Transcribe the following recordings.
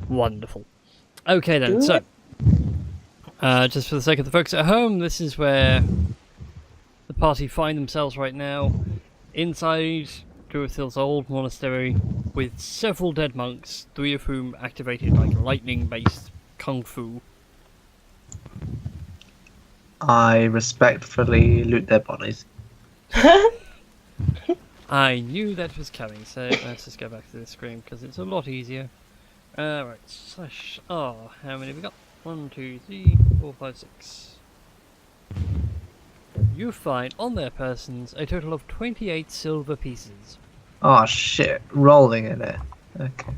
Wonderful. Okay then, so just for the sake of the folks at home, this is where the party find themselves right now, inside Duathil's old monastery, with several dead monks, 3 of whom activated like lightning-based kung fu. I respectfully loot their bodies. I knew that was coming, so let's just go back to the screen because it's a lot easier. Right, slash R. How many have we got? 1, 2, 3, 4, 5, 6. You find on their persons a total of 28 silver pieces. Oh shit, rolling in it. Okay.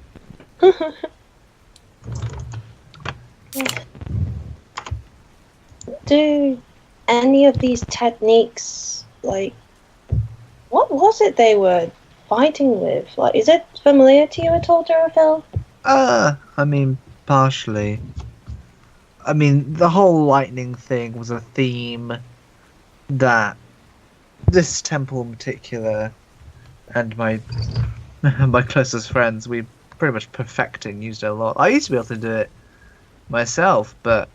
Do any of these techniques, like, what was it they were fighting with? Like, is it familiar to you at all, Durafil? I mean, partially. I mean, the whole lightning thing was a theme that this temple in particular and my my closest friends, we pretty much perfected and used it a lot. I used to be able to do it myself, but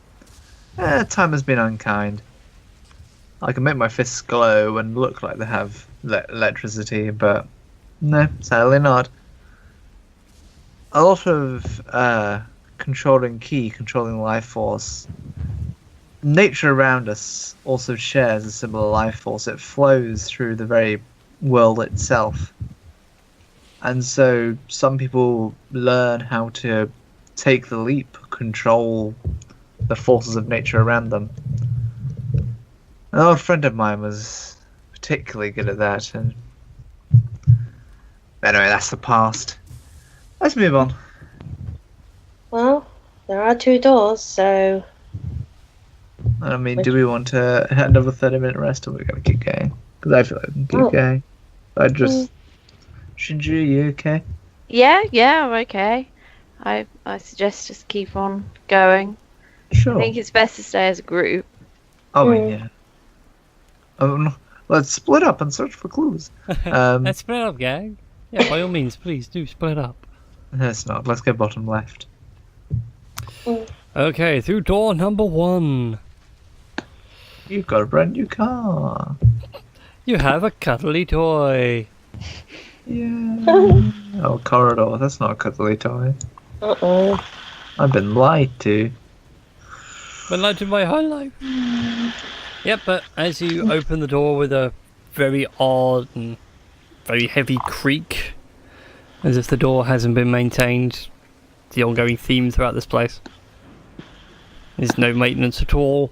time has been unkind. I can make my fists glow and look like they have electricity, but no, sadly not. A lot of controlling life force. Nature around us also shares a similar life force. It flows through the very world itself. And so some people learn how to take the leap, control the forces of nature around them. An old friend of mine was particularly good at that. And anyway, that's the past. Let's move on. Well, there are 2 doors, so... I mean, do we want to have another 30-minute rest, or we're going to keep going? Because I feel like we can keep going. I just... Shinju, you okay? Yeah, I'm okay. I suggest just keep on going. Sure. I think it's best to stay as a group. Oh, yeah. Let's split up and search for clues. Let's split up, gang. Yeah, by all means, please do split up. Let's not. Let's go bottom left. Okay, through door number 1. You've got a brand new car. You have a cuddly toy. Yeah. Oh, corridor. That's not a cuddly toy. Uh-oh. I've been lied to. Been lied to my whole life. Yep, but as you open the door with a very odd and very heavy creak, as if the door hasn't been maintained, the ongoing theme throughout this place. There's no maintenance at all.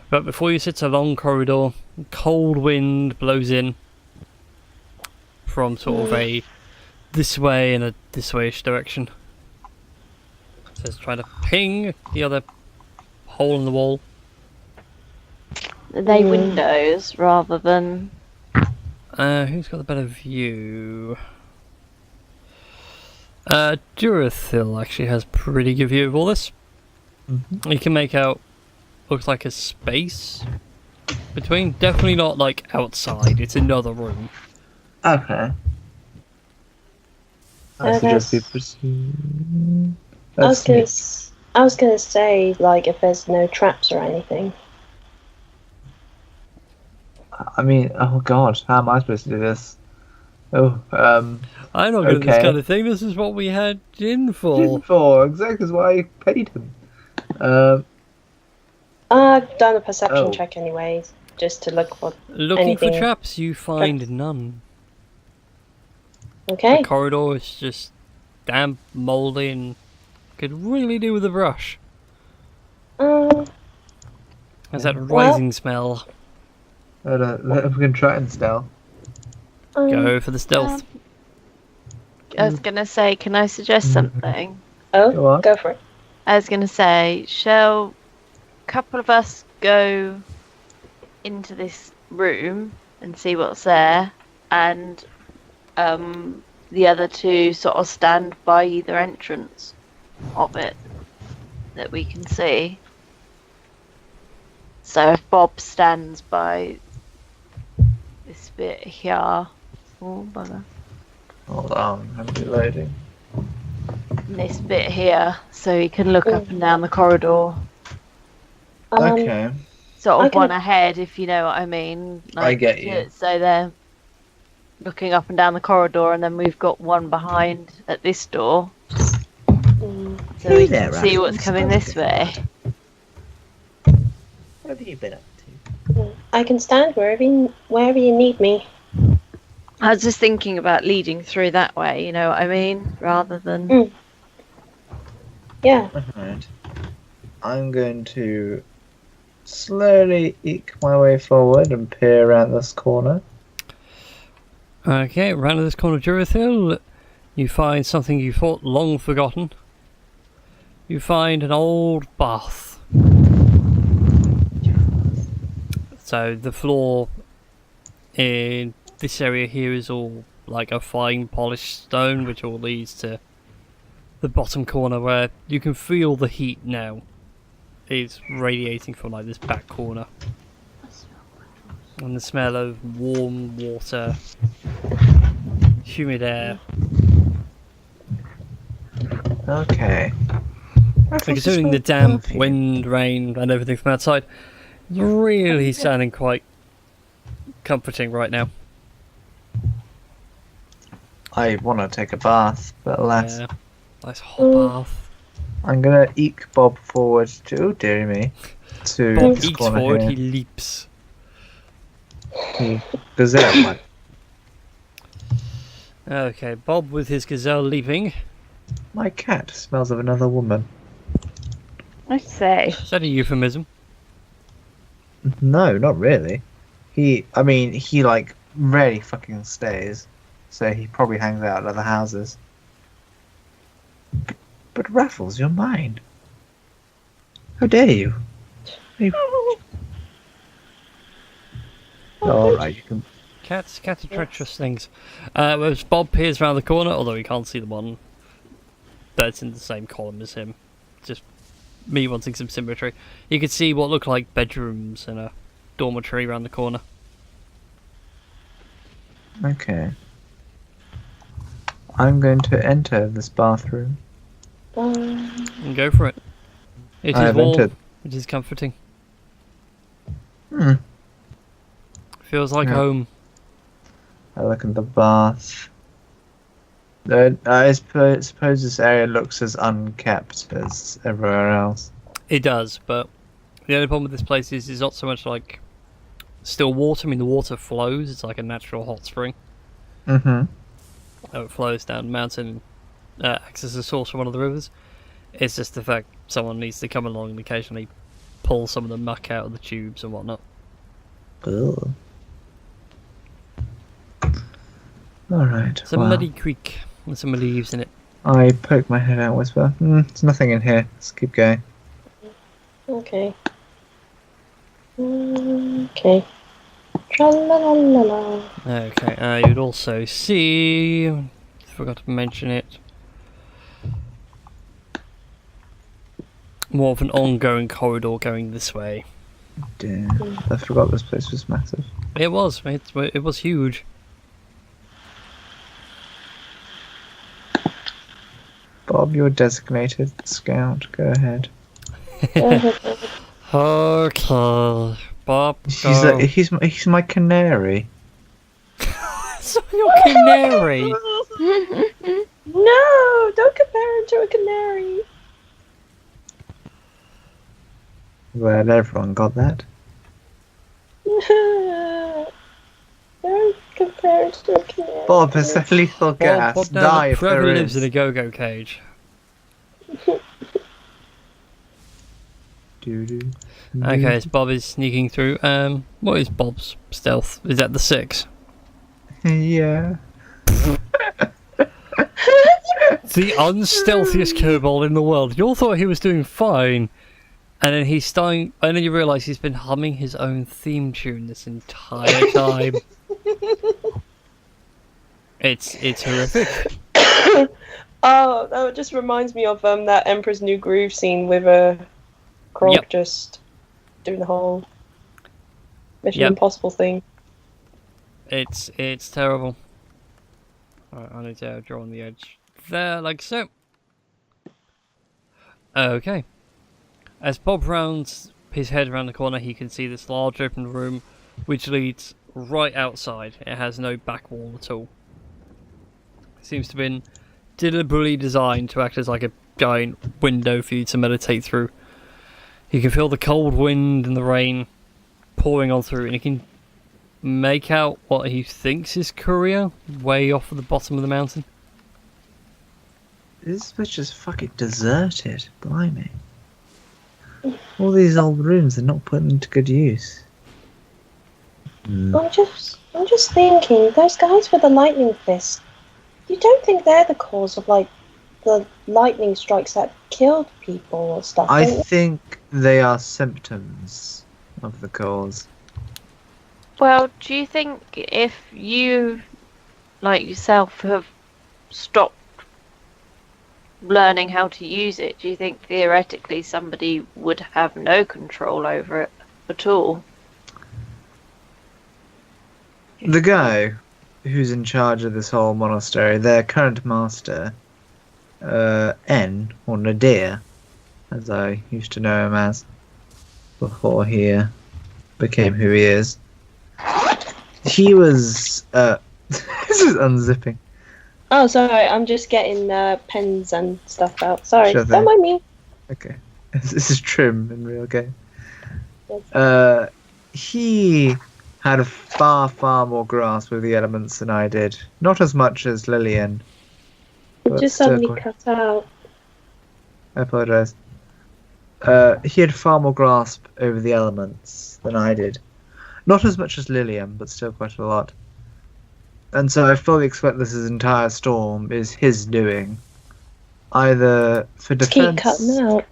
But before you sits a long corridor, cold wind blows in from sort of a this way and a this way-ish direction. So it's trying to ping the other hole in the wall. Are they windows rather than... Who's got the better view? Durathil actually has pretty good view of all this. Mm-hmm. You can make out, looks like a space between. Definitely not like outside, it's another room. Okay. I suggest we proceed. I was gonna say, like, if there's no traps or anything. I mean, oh god, how am I supposed to do this? Oh, I'm not good at this kind of thing. This is what we had Jin for. Exactly, is why I paid him. I've done a perception check anyways, just to look for Looking anything. for traps, you find none. Okay. The corridor is just damp, mouldy, and could really do with a brush. Um, Has that rising smell. We can try and stealth. Go for the stealth. I was going to say, can I suggest something? Oh, go for it. I was going to say, shall a couple of us go into this room and see what's there, and the other 2 sort of stand by either entrance of it that we can see. So if Bob stands by this bit here... Oh, bugger. Hold on, I'm reloading. this bit here, so he can look up and down the corridor. Okay. Sort I of can- one ahead, if you know what I mean. I get you. So they're looking up and down the corridor, and then we've got one behind at this door, Mm. so Hey we there, can see what's Raffles. coming this way. What have you been up to? I can stand wherever you need me. I was just thinking about leading through that way, you know what I mean? Rather than... Mm. Yeah. Alright. I'm going to slowly eke my way forward and peer around this corner. Okay, round this corner of Jurithil, you find something you thought long forgotten. You find an old bath. So the floor in this area here is all like a fine polished stone, which all leads to the bottom corner where you can feel the heat now. It's radiating from like this back corner. And the smell of warm water, humid air. Okay. And considering the damp, wind, rain, and everything from outside, it's really sounding quite comforting right now. I want to take a bath, but alas. Yeah, nice hot bath. I'm gonna eke Bob forward to, oh dear me, to Bob this eats corner forward, here. he leaps. Gazelle, like, Okay, Bob with his gazelle leaping. my cat smells of another woman. I say. Is that a euphemism? No, not really. He like rarely fucking stays, so he probably hangs out at other houses. But Raffles, you're mine. How dare you? Alright, you can. Cats are treacherous things. As Bob peers around the corner, although he can't see the one that's in the same column as him, just me wanting some symmetry. You could see what looked like bedrooms and a dormitory around the corner. Okay. I'm going to enter this bathroom. And go for it. It I is have warm. entered. It is comforting. Hmm. Feels like Yeah. home. I look in the bath. I suppose this area looks as unkept as everywhere else. It does, but the only problem with this place is it's not so much like still water. I mean, the water flows. It's like a natural hot spring. Mm-hmm. It flows down the mountain, acts as a source for one of the rivers. It's just the fact someone needs to come along and occasionally pull some of the muck out of the tubes and whatnot. Ugh. Alright. It's a muddy creek with some leaves in it. I poke my head out and whisper, there's nothing in here. Let's keep going. Okay. Okay. Tra-la-la-la-la. Okay, you'd also see, forgot to mention it, more of an ongoing corridor going this way. Dear. I forgot this place was massive. It was huge. Bob, you're designated scout. Go ahead. Okay, Bob, He's my canary. So your canary. No, don't compare him to a canary. Well, everyone got that. Don't compare it to a canary. Bob, it's a lethal gas. Bob Die now if forever there lives is. in a go-go cage. Doo-doo. Okay, as Bob is sneaking through. What is Bob's stealth? Is that the 6? Yeah. The unstealthiest kobold in the world. You all thought he was doing fine, and then he's starting. And then you realise he's been humming his own theme tune this entire time. It's horrific. Oh, that just reminds me of that Emperor's New Groove scene with Krog Yep. just doing the whole Mission Yep. Impossible thing. It's terrible. Alright, I need to draw on the edge there, like so. Okay. As Bob rounds his head around the corner, he can see this large open room which leads right outside. It has no back wall at all. It seems to have been deliberately designed to act as like a giant window for you to meditate through. You can feel the cold wind and the rain pouring on through, and you can make out what he thinks is Korea, way off at the bottom of the mountain. This bitch is fucking deserted. Blimey. All these old rooms are not put into good use. I'm just thinking, those guys with the lightning fist, you don't think they're the cause of, like, the lightning strikes that killed people or stuff? I don't you? think they are symptoms of the cause. Well, do you think if you, like yourself, have stopped learning how to use it, do you think theoretically somebody would have no control over it at all? The guy who's in charge of this whole monastery, their current master, N, or Nadir, as I used to know him as, before he became who he is. He was, this is unzipping. Oh, sorry, I'm just getting pens and stuff out. Sorry, Sure don't thing. mind me. Okay. This is trim in real game. Yes. He had a far more grasp of the elements than I did. Not as much as Lillian. It but just still suddenly quite- cut out. I apologise. He had far more grasp over the elements than I did. Not as much as Lillian, but still quite a lot. And so I fully expect this entire storm is his doing. Either for Just keep defense... cutting out.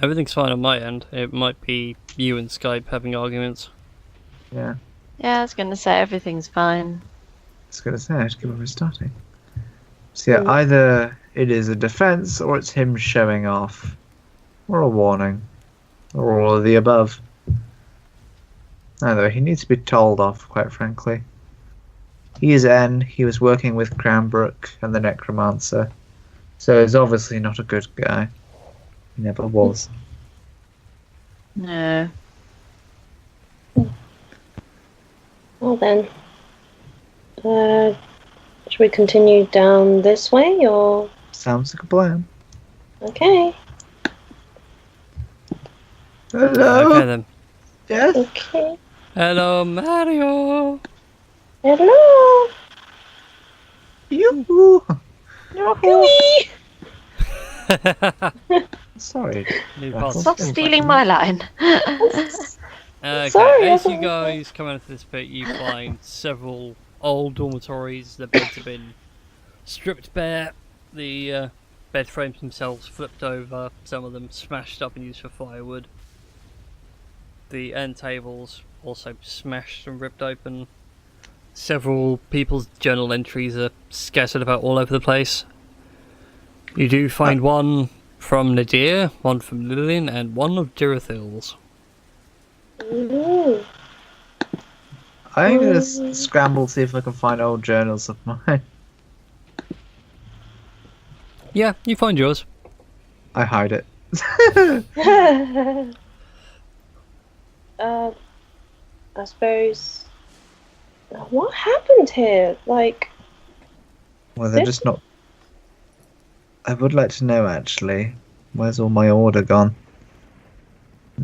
Everything's fine on my end. It might be you and Skype having arguments. Yeah, Yeah, I was going to say everything's fine. I was going to say, I should give him restarting. So yeah, either it is a defense, or it's him showing off. Or a warning. Or all of the above. Either way, he needs to be told off, quite frankly. He is N, he was working with Cranbrook and the Necromancer. So he's obviously not a good guy. He never was. No. Well then, should we continue down this way, or...? Sounds like a plan. Okay, Hello? Okay then. Yes? okay. Hello, Mario! Hello! Yoo-hoo! Gooey! Sorry. New That's- puzzle. Stop stealing my line. Okay, Sorry, I as you thought- guys come out of this bit, you find several old dormitories. The beds have been stripped bare, the bed frames themselves flipped over, some of them smashed up and used for firewood. The end tables also smashed and ripped open. Several people's journal entries are scattered about all over the place. You do find one from Nadir, one from Lillian, and one of Dirathil's. Ooh. I'm gonna scramble to see if I can find old journals of mine. Yeah, you find yours. I hide it. I suppose... What happened here? Like, Well, they're just not... I would like to know, actually. Where's all my order gone?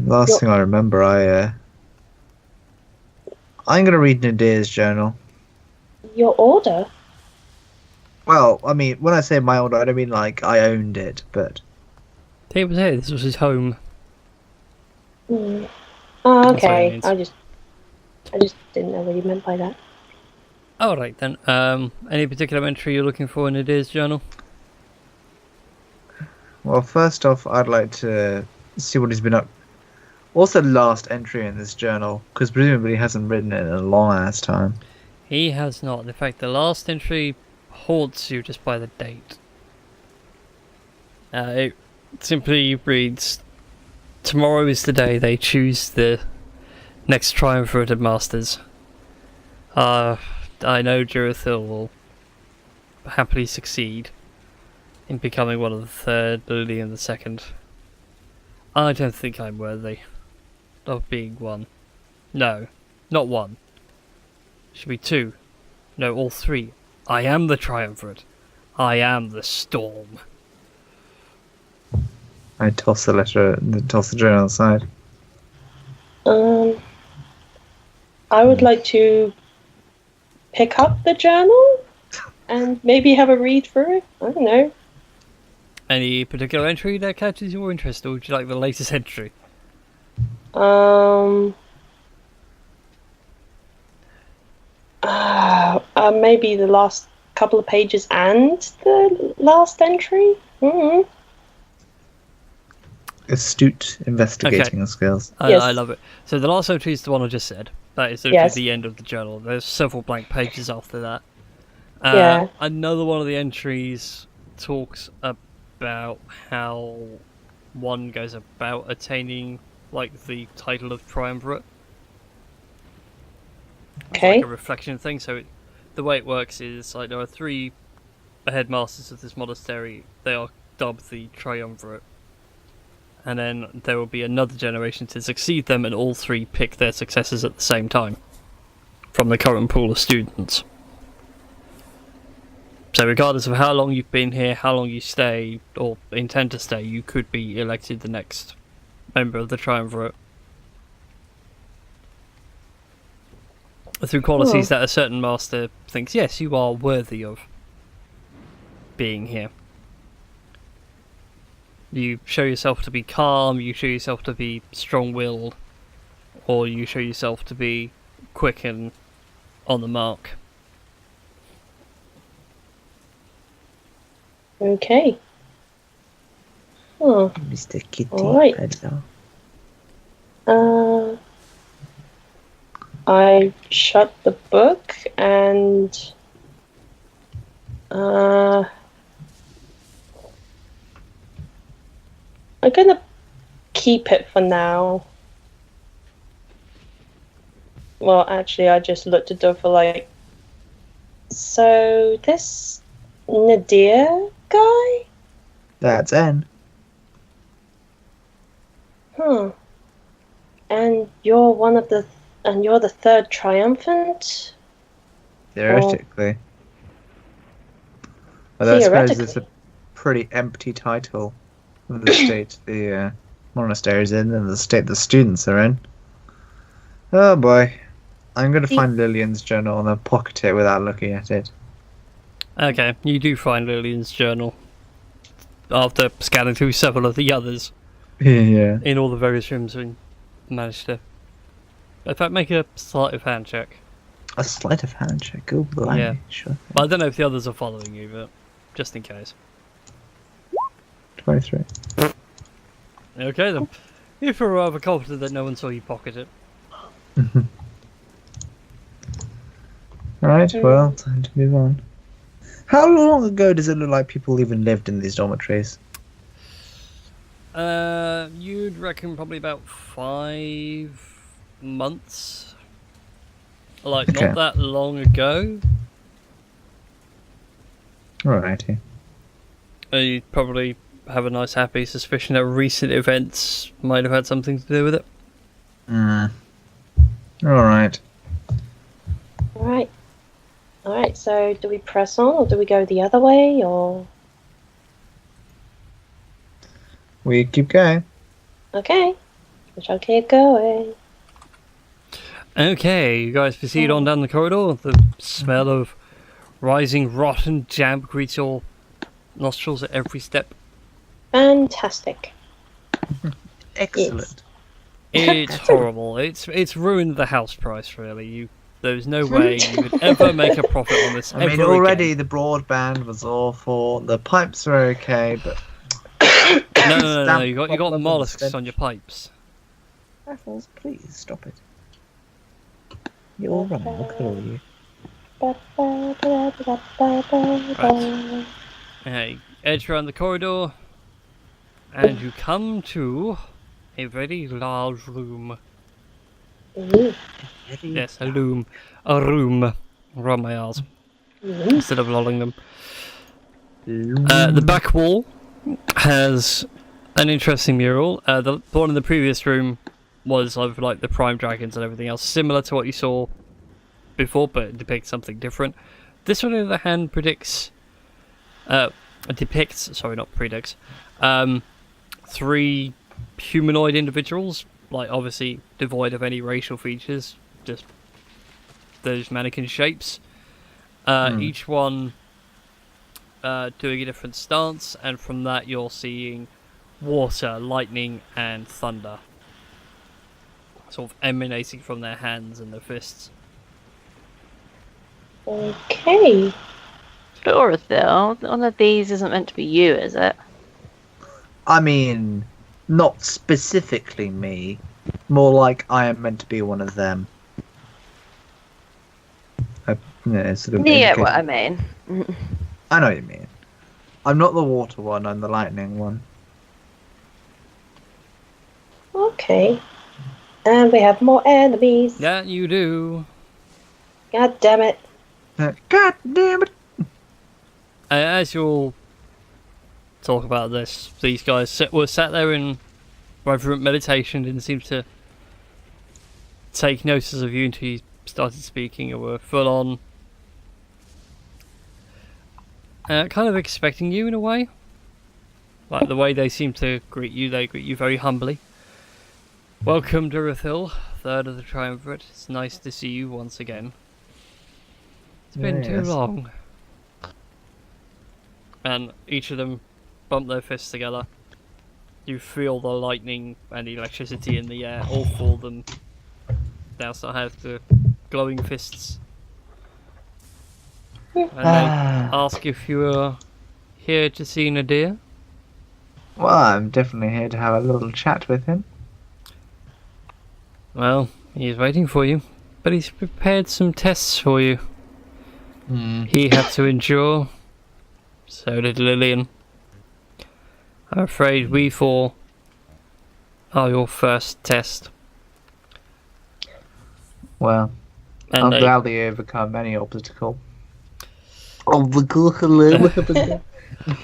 Last Your- thing I remember, I'm gonna read Nadir's journal. your order? Well, I mean, when I say my order, I don't mean like I owned it, but... He was here, this was his home. Hmm. Oh, That's what it okay. means. I just didn't know what you meant by that. Alright then, any particular entry you're looking for in Nadir's journal? Well, first off, I'd like to see what he's been up... What's the last entry in this journal? Because presumably he hasn't written it in a long-ass time. He has not. In fact, the last entry haunts you just by the date. It simply reads, tomorrow is the day they choose the next triumvirate of masters. I know Jurathil will happily succeed in becoming one of the third, Lily and the second. I don't think I'm worthy of being one. No, not one. Should be two. No, all three. I am the triumvirate. I am the storm. I toss the journal aside. I would like to pick up the journal and maybe have a read through it. I don't know. Any particular entry that catches your interest, or would you like the latest entry? Maybe the last couple of pages and the last entry. Mm-hmm. Astute investigating skills. Yes. I love it. So the last entry is the one I just said. That is Yes. the end of the journal. There's several blank pages after that. Yeah. Another one of the entries talks about how one goes about attaining, like, the title of triumvirate. It's Okay. like a reflection thing. So the way it works is, like, there are three headmasters of this monastery. They are dubbed the triumvirate. And then there will be another generation to succeed them, and all three pick their successors at the same time from the current pool of students. So regardless of how long you've been here, how long you stay, or intend to stay, you could be elected the next member of the triumvirate. Through qualities that a certain master thinks, yes, you are worthy of being here. You show yourself to be calm, you show yourself to be strong-willed, or you show yourself to be quick and on the mark. Okay. Oh. Mr. Kitty Alright. Peddler. I shut the book and I'm gonna keep it for now. Well, actually, I just looked at it for like. So this Nadir guy? That's N. And you're you're the third triumphant? Theoretically. Although I suppose it's a pretty empty title of the state the monastery is in and the state the students are in. Oh boy. I'm going to find Lillian's journal and I'll pocket it without looking at it. Okay, you do find Lillian's journal after scanning through several of the others Yeah. in all the various rooms and managed to... In fact, make a sleight of hand check. A sleight of hand check. Oh, blimey. Yeah. Sure. Well, I don't know if the others are following you, but just in case. 23. Okay then. You feel rather confident that no one saw you pocket it. Right, well, time to move on. How long ago does it look like people even lived in these dormitories? You'd reckon probably about 5 months. Like, Okay. not that long ago. Alrighty. You'd probably have a nice happy suspicion that recent events might have had something to do with it. Alright. Alright, so do we press on or do we go the other way or... We keep going. Okay, we shall keep going. Okay, you guys proceed on down the corridor. The smell of rising rotten damp greets your nostrils at every step. Fantastic. Excellent. It's horrible. It's ruined the house price, really. There's no way you could ever make a profit on this. I mean, ever already again. the broadband was awful, the pipes were okay, but... No, you got problem and mollusks stench. on your pipes. Raffles, please stop it. You're all right, I'll call you. Right. Okay, edge around the corridor, and you come to a very large room. Ooh. Yes, a room. Around my arse. Instead of lolling them. The back wall has an interesting mural. The one in the previous room was of like the prime dragons and everything else, similar to what you saw before, but it depicts something different. This one, on the other hand, predicts 3 humanoid individuals, like obviously devoid of any racial features, just those mannequin shapes. Each one doing a different stance, and from that you're seeing water, lightning, and thunder sort of emanating from their hands and their fists. Okay. Dorothil, one of these isn't meant to be you, is it? I mean, not specifically me. More like I am meant to be one of them. Sort of You get indicate- what I mean. I know what you mean. I'm not the water one, I'm the lightning one. Okay. And we have more enemies. Yeah, you do. God damn it. God damn it! As you all talk about this, these guys were sat there in reverent meditation, didn't seem to take notice of you until you started speaking, and were full on kind of expecting you in a way. Like the way they seem to greet you, they greet you very humbly. Welcome, Dorothil, third of the Triumvirate. It's nice to see you once again. It's been too Yes. long. And each of them bump their fists together. You feel the lightning and the electricity in the air. All 4 of them now start have the glowing fists. And they ask if you are here to see Nadir. Well, I'm definitely here to have a little chat with him. Well, he's waiting for you, but he's prepared some tests for you. He had to endure. So did Lillian. I'm afraid we 4 are your first test. Well, And I'll they, gladly overcome any obstacle. Obstacle.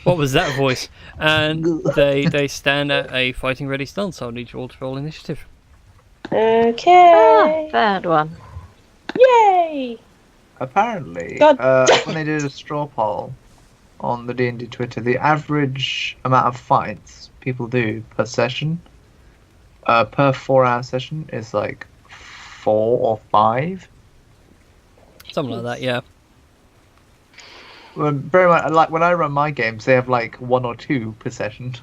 what was that voice? And they stand at a fighting ready stance. I'll need you all to roll initiative. Okay. Third one. Yay! Apparently, God. when they did a straw poll on the D&D Twitter, the average amount of fights people do per session, per 4-hour session, is like 4 or 5. Something like that, yeah. Well, very much like when I run my games, they have like 1 or 2 per session,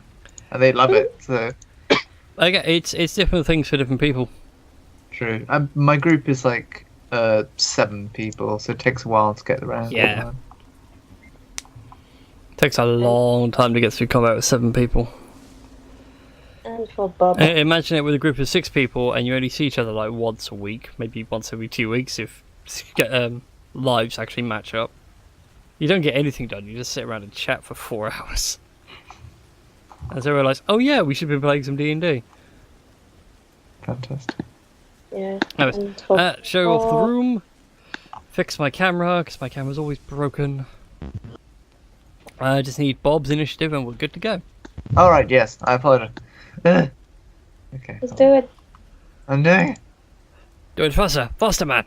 and they love it. So Okay, it's different things for different people. true. My group is like 7 people, so it takes a while to get around. Yeah. Takes a long time to get through combat with 7 people. And for Bob. Imagine it with a group of 6 people, and you only see each other like once a week, maybe once every 2 weeks if lives actually match up. You don't get anything done. You just sit around and chat for 4 hours. As I realise, oh yeah, we should be playing some D&D. Fantastic. Yeah. Anyways, And for show off the Bob. room. Fix my camera, because my camera's always broken. I just need Bob's initiative and we're good to go. Alright, yes, I apologize. Okay. Let's do it. I'm doing it. Do it faster, faster, man.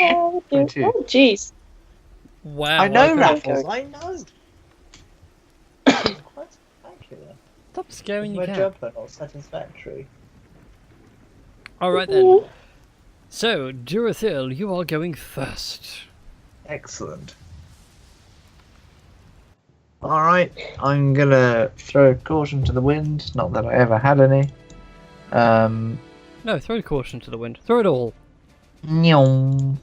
Oh, too. jeez. Wow. I know, could- Raffles, I know. It's quite spectacular. Stop scaring My your cat. judgment not satisfactory. Alright then. So, Durathil, you are going first. Excellent. Alright, I'm gonna throw caution to the wind, not that I ever had any. No, throw caution to the wind. Throw it all. Nyong.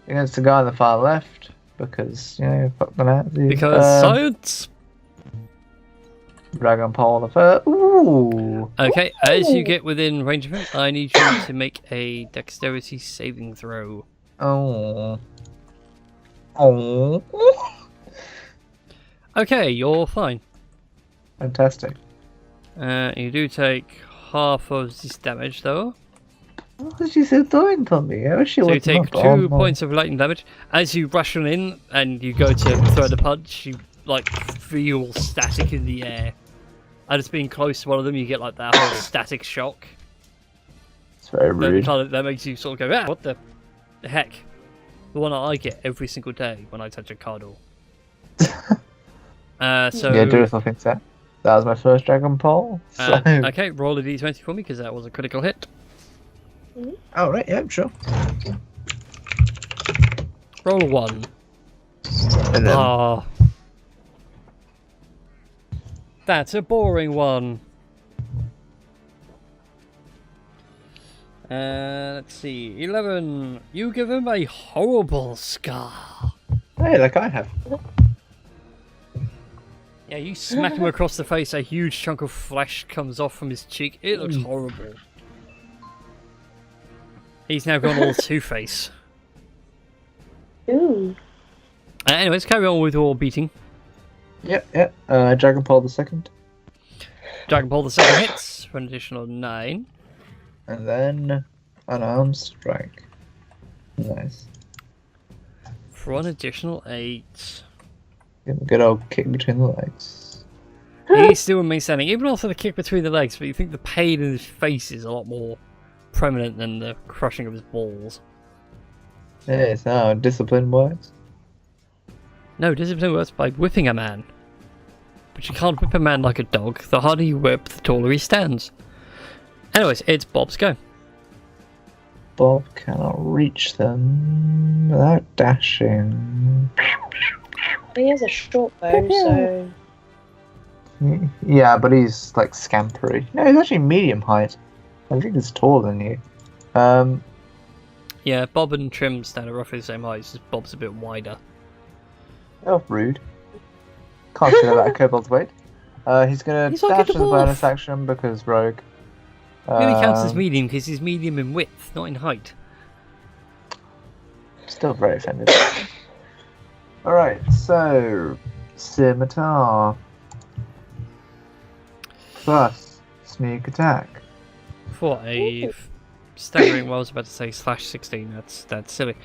Against the guy on the far left, because, you know, fuck the Nazis. Because science. Dragon Pole the first. Ooh! Okay, as you get within range of it, I need you to make a dexterity saving throw. Oh. Oh. Okay, you're fine. Fantastic. You do take half of this damage though. What was she so doing to me? I wish she So you would take not. 2 Oh, no. points of lightning damage. As you rush on in and you go to throw the punch, you like feel static in the air. And just being close to one of them, you get like that whole static shock. It's very rude. That makes you sort of go, ah, what the heck? The one that I get every single day when I touch a card door. So Yeah, do something, sir. That was my first Dragon Pole. So... okay, roll a d20 for me because that was a critical hit. Oh, right, yeah, sure. Roll a 1. And then, Ah. That's a boring one. Let's see. 11. You give him a horrible scar. hey, like I have. Yeah, you smack him across the face, a huge chunk of flesh comes off from his cheek. It looks horrible. He's now gone all Two-Face. Ooh. Anyways, carry on with your beating. Yep. Dragon Pole the second. Dragon Ball the second hits for an additional 9. And then unarmed strike. Nice. For an additional 8. Give him a good old kick between the legs. He's still remains standing, even after the kick between the legs, but you think the pain in his face is a lot more prominent than the crushing of his balls. Yes, now discipline works. No, discipline works by whipping a man. But you can't whip a man like a dog. The harder you whip, the taller he stands. Anyways, it's Bob's go. Bob cannot reach them without dashing. He has a short bow, so Yeah, but he's like scampery. No, he's actually medium height. I think he's taller than you. Yeah, Bob and Trim stand at roughly the same height, just Bob's a bit wider. Oh, rude. Can't say that about a kobold's weight. He's gonna He's like a dash as a bonus dwarf. action because rogue. It only counts as Um, medium because he's medium in width, not in height. Still very offended. Alright, so scimitar plus sneak attack. For a staggering, well, I was about to say /16, that's silly.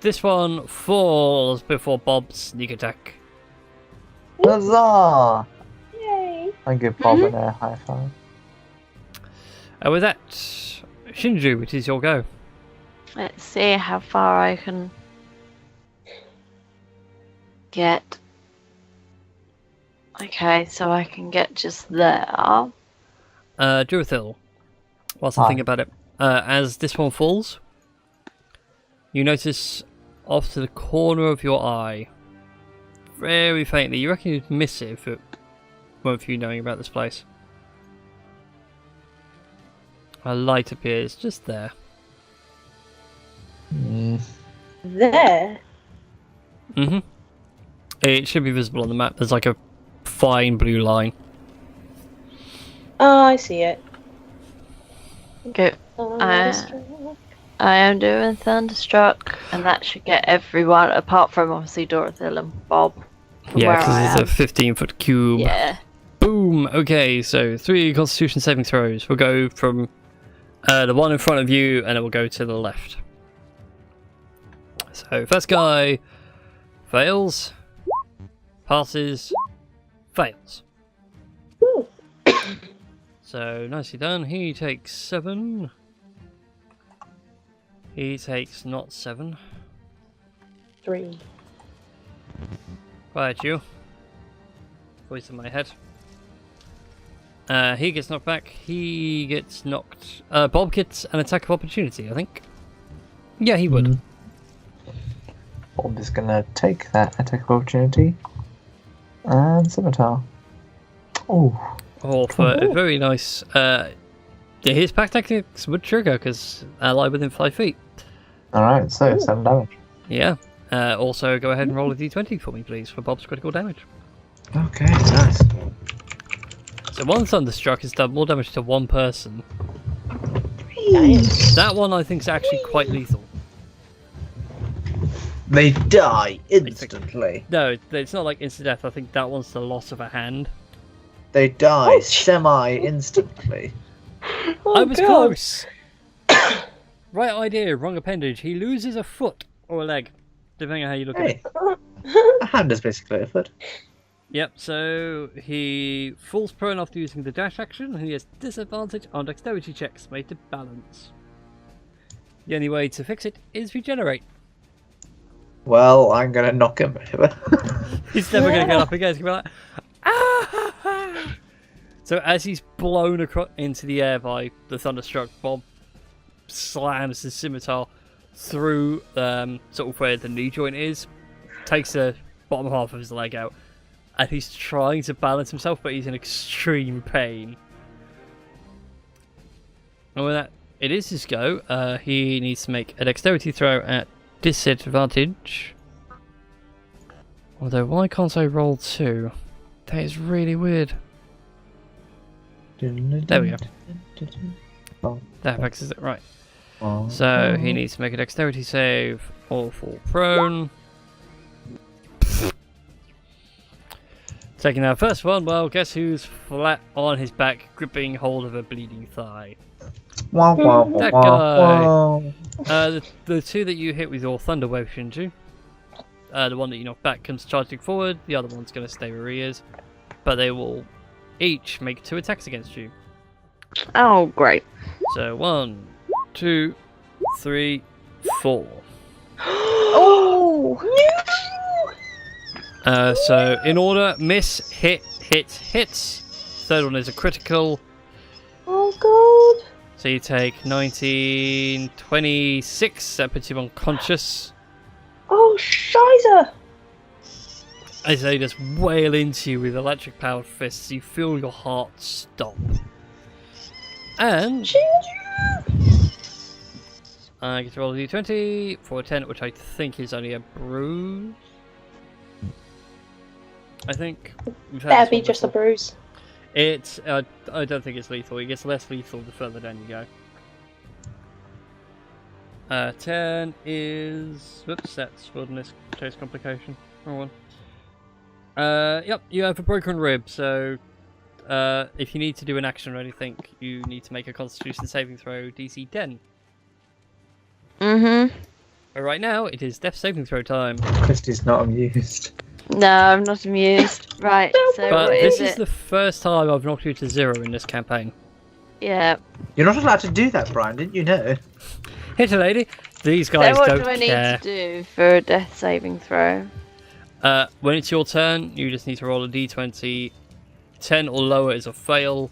This one falls before Bob's sneak attack. Huzzah! yay! I give Bob an air high five. With that, Shinju, it is your go. Let's see how far I can get. Okay, so I can get just there. Durithil, whilst I think about it, as this one falls, you notice off to the corner of your eye, very faintly, you reckon you'd miss it if it weren't for you knowing about this place. A light appears just there. There. Mm-hmm. It should be visible on the map. There's like a fine blue line. Oh, I see it. Go. I am doing Thunderstruck, and that should get everyone, apart from obviously Dorothy and Bob. from Yeah, where because I it's a 15-foot cube. Yeah. Boom! Okay, so 3 Constitution saving throws. We'll go from the one in front of you, and then we'll go to the left. So, first guy fails, passes, fails. Ooh. So, nicely done. He takes 7. He takes not 7. 3. Right, you. Voice in my head. He gets knocked back. He gets knocked. Bob gets an attack of opportunity, I think. Yeah, he would. Bob is gonna take that attack of opportunity. And scimitar. Oh. Oh, for a very nice. Yeah, his pack tactics would trigger because ally within 5 feet. Alright, so 7 damage. Yeah. Also, go ahead and roll a d20 for me, please, for Bob's critical damage. Okay, nice. So one Thunderstruck has done more damage to one person. Nice. That one I think is actually quite lethal. They die instantly. No, it's not like instant death. I think that one's the loss of a hand. They die semi-instantly. Oh, I was God. close. Right idea, wrong appendage. He loses a foot or a leg, depending on how you look at Hey, it. a hand is basically a foot. Yep, so he falls prone after using the dash action, and he has disadvantage on dexterity checks made to balance. The only way to fix it is regenerate. Well, I'm gonna knock him over. He's never going to get up again. He's going to be like, ah! So as he's blown across into the air by the thunderstruck, Bob slams his scimitar through sort of where the knee joint is, takes the bottom half of his leg out, and he's trying to balance himself, but he's in extreme pain. And with that, it is his go. He needs to make a dexterity throw at disadvantage. Although, why can't I roll 2? That is really weird. There we go. That fixes it, right. So, he needs to make a dexterity save or fall prone. Taking that first one, well, guess who's flat on his back, gripping hold of a bleeding thigh? That guy. The two that you hit with your thunder wave, SteamedChu. The one that you knock back comes charging forward. The other one's going to stay where he is. But they will each make 2 attacks against you. Oh, great. So 1, 2, 3, 4. Oh! So in order: miss, hit, hits. Third one is a critical. Oh god! So you take 19, 26. That puts you unconscious. Oh, Shiza! As they just wail into you with electric-powered fists, you feel your heart stop. And I get to roll a d20 for a 10, which I think is only a bruise. I think. That'd be just a bruise. It's. I don't think it's lethal. It gets less lethal the further down you go. 10 is. Whoops, that's wilderness chase complication. Wrong one. Yep, you have a broken rib, so if you need to do an action or anything, you need to make a Constitution saving throw DC 10. But right now, it is death saving throw time. Christy's not amused. No, I'm not amused. Right, so But what this is is it? the first time I've knocked you to 0 in this campaign. Yeah. You're not allowed to do that, Brian, didn't you know? Hit a lady. These guys So what don't do I need care. to do for a death saving throw? When it's your turn, you just need to roll a d20. 10 or lower is a fail.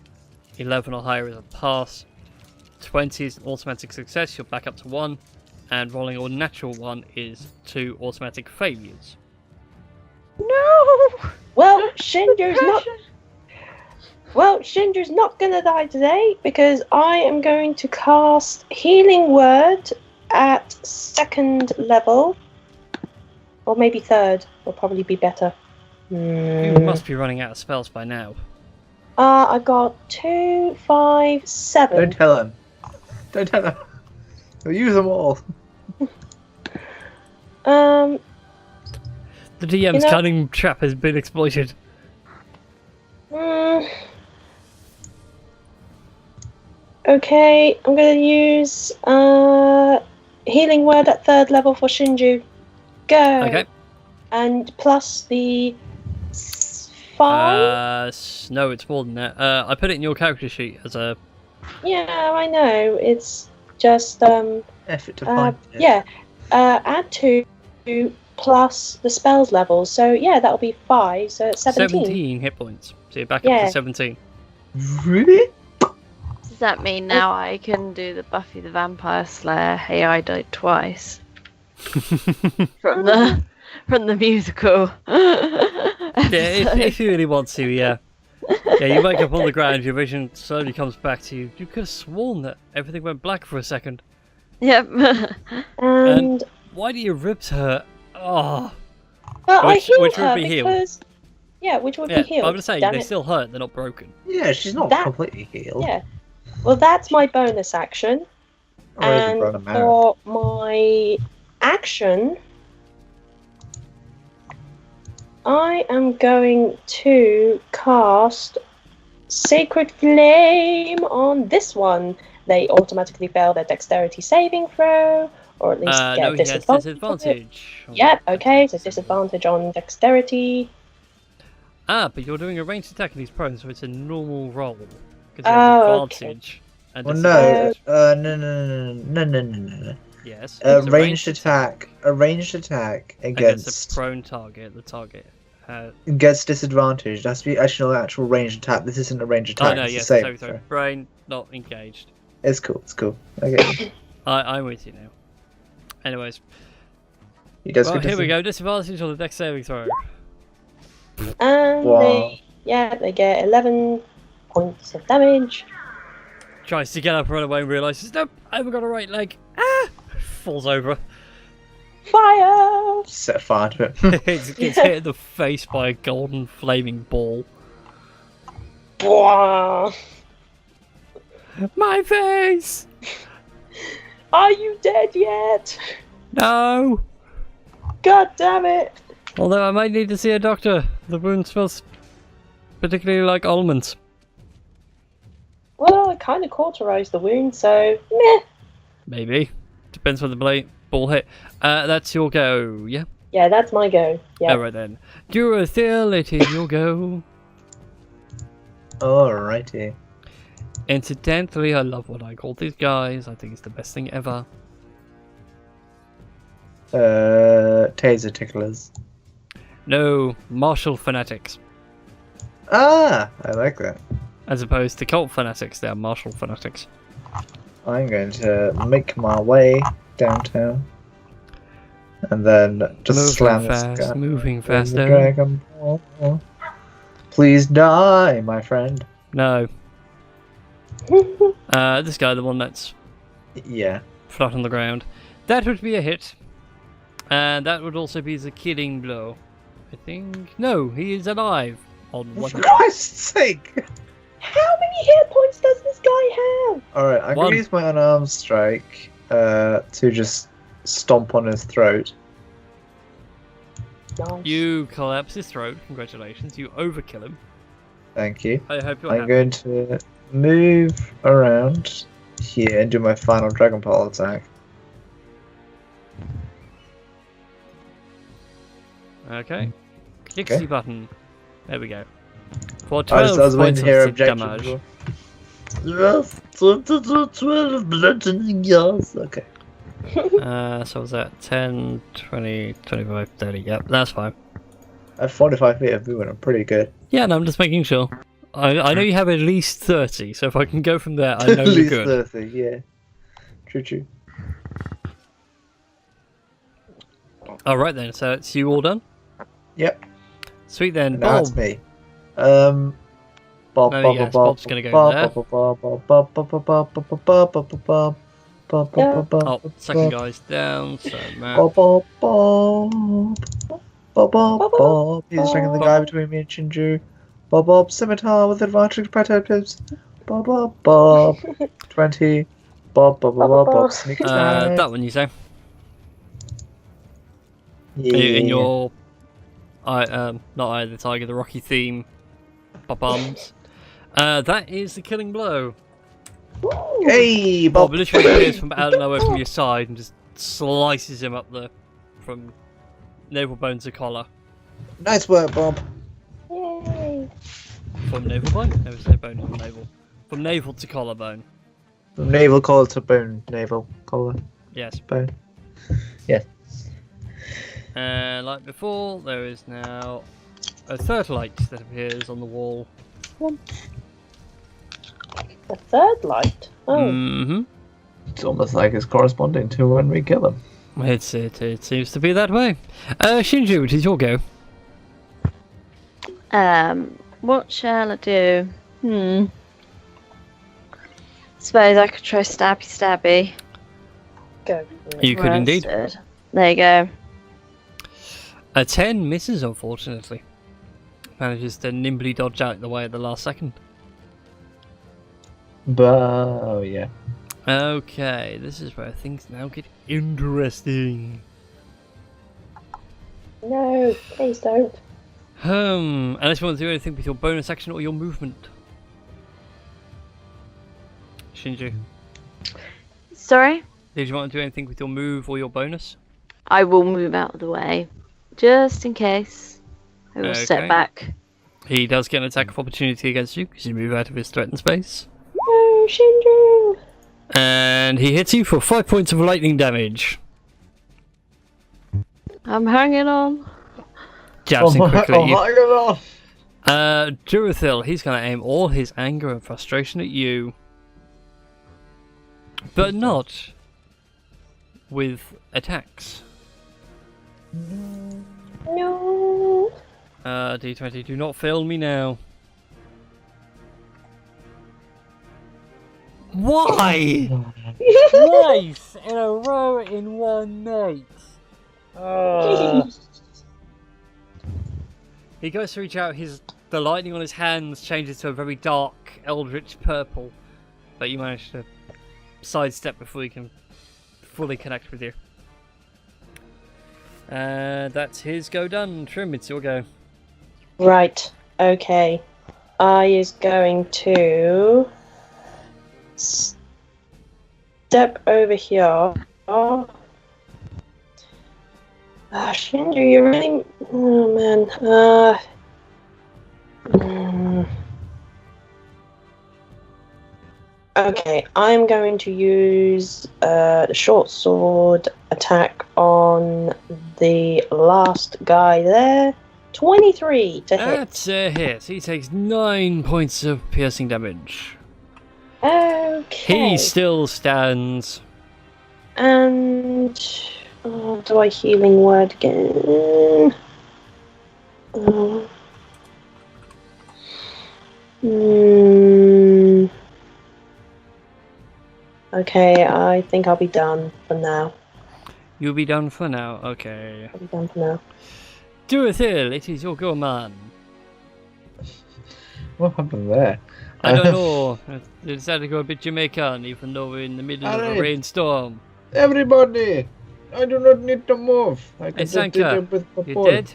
11 or higher is a pass. 20 is an automatic success. You're back up to 1. And rolling a natural 1 is 2 automatic failures. No! Well, Shinju's not gonna die today because I am going to cast Healing Word at 2nd level. Or maybe 3rd will probably be better. You must be running out of spells by now. I got 2, 5, 7. Don't tell him. Don't tell him. He'll use them all. The DM's cunning trap has been exploited. Okay, I'm going to use Healing Word at 3rd level for Shinju. Go. Okay. And plus the 5? No, it's more than that. I put it in your character sheet as a... Yeah, I know. It's just Effort to find it. yeah. Add 2 plus the spells level. So yeah, that'll be 5. So it's 17. 17 hit points. So you're back up Yeah. to 17. Really? Does that mean now I can do the Buffy the Vampire Slayer Hey I Died Twice? From the musical. Yeah, if you really want to, yeah. Yeah, you wake up on the ground, your vision slowly comes back to you. You could have sworn that everything went black for a second. Yep. And Why do your ribs hurt? Oh. well, I healed which would her be healed. because which would Yeah, be healed. I'm going to say, damn they it. still hurt, they're not broken. Yeah, she's not That- completely healed. Yeah. Well, that's my bonus action. Or is it And run a marathon? for my action, I am going to cast Sacred Flame on this one. they automatically fail their dexterity saving throw, or at least get no, he has disadvantage. on it. disadvantage. on Yep, okay, so dexterity. disadvantage on dexterity. But you're doing a ranged attack and he's prone, so it's a normal roll. Because you Oh, have okay. advantage. And Well, disadvantage. no. Yes. A it's ranged attack against a prone target. The target. gets disadvantage. That's the actual ranged attack. This isn't a ranged attack. Oh no, it's a yes, saving sorry. throw. Brain not engaged. It's cool. Okay. I'm with you now. Anyways, He does well, good here we go. Disadvantage on the dex saving throw. And Wow. they get 11 points of damage. Tries to get up, run away, and realizes, nope, I haven't got a right leg. Ah! Falls over. Fire! Set fire to it. Gets hit in the face by a golden flaming ball. Bwah. My face! Are you dead yet? No! God damn it! Although I might need to see a doctor. The wound smells particularly like almonds. Well, I kind of cauterized the wound, so meh. Maybe. Depends when the ball hit. That's your go, yeah? Yeah, that's my go. Yeah. Alright then. Duracell, it is your go. Alrighty. Incidentally, I love what I call these guys. I think it's the best thing ever. Taser ticklers. No, martial fanatics. Ah, I like that. As opposed to cult fanatics, they are martial fanatics. I'm going to make my way downtown, and then just slam this guy. Moving with the faster. Dragon Ball. Please die, my friend. No. This guy, the one that's Yeah. flat on the ground. That would be a hit. And that would also be the killing blow. I think. No, he is alive. On one For Christ's sake! How many hit points does this guy have? Alright, I'm One. gonna use my unarmed strike to just stomp on his throat. Nice. You collapse his throat. Congratulations. You overkill him. Thank you. I hope you're I'm happy. going to move around here and do my final Dragon Ball attack. Okay. Dixie Okay. button. There we go. For I was 12 waiting points to hear of objection. damage. Yes, 12 bludgeoning, yes. Okay. So was that 10, 20, 25, 30? Yep, that's fine. At 45 feet of movement, I'm pretty good. Yeah, no, I'm just making sure. I know you have at least 30, so if I can go from there, I know At you're least good. 30, yeah. True. Alright then, so it's you all done? Yep. Sweet then, Now it's Bob. me. Bob, Oh, yes, Bob's gonna go there. Oh, second guy's down, so Matt. Bob. He's attacking the guy between me and Shinju. Bob, scimitar with advantage protectives. Bob. 20. Bob, sneak attack. That one you say? Yeah. In your... not Eye of the Tiger, the Rocky theme. Bums. That is the killing blow. Hey, Bob Bob. literally appears from out of nowhere from your side and just slices him up from navel bone to collar. Nice work, Bob. Yay. From navel bone? No, it's no bone on navel. From navel to collarbone. From navel collar to bone. Navel collar. Yes. Bone. Yes. And like before, there is now a third light that appears on the wall. A third light. Oh. Mm-hmm. It's almost like it's corresponding to when we kill him. It seems to be that way. Shinju, it is your go. What shall I do? Suppose I could try stabby. Go. You could indeed. Roasted. There you go. A 10 misses, unfortunately. Manages to nimbly dodge out the way at the last second. Oh, yeah. Okay, this is where things now get interesting. No, please don't. Unless you want to do anything with your bonus action or your movement. Shinju. Sorry? Did you want to do anything with your move or your bonus? I will move out of the way. Just in case. I will Okay. step back. He does get an attack of opportunity against you because you move out of his threatened space. Oh, Shinju! And he hits you for 5 points of lightning damage. I'm hanging on. Jabs him quickly at you. my God. Durathil, he's going to aim all his anger and frustration at you. But not with attacks. No. D20, do not fail me now. Why? Twice in a row in one night. He goes to reach out, the lightning on his hands changes to a very dark, eldritch purple. But you manage to sidestep before he can fully connect with you. That's his go done. Trim, it's your go. Right. Okay. I is going to step over here. Shinju, you really... Oh, man. Okay, I'm going to use the short sword attack on the last guy there. 23 to hit. That's a hit. He takes 9 points of piercing damage. Okay. He still stands. And do I healing word again? Okay, I think I'll be done for now. You'll be done for now. Okay. I'll be done for now. Durathil, it is your go, man. What happened there? I don't know. They decided to go a bit Jamaican, even though we're in the middle of a Alright. rainstorm. Everybody! I do not need to move. I can Hey, just do Sanka, it with the you ball. dead?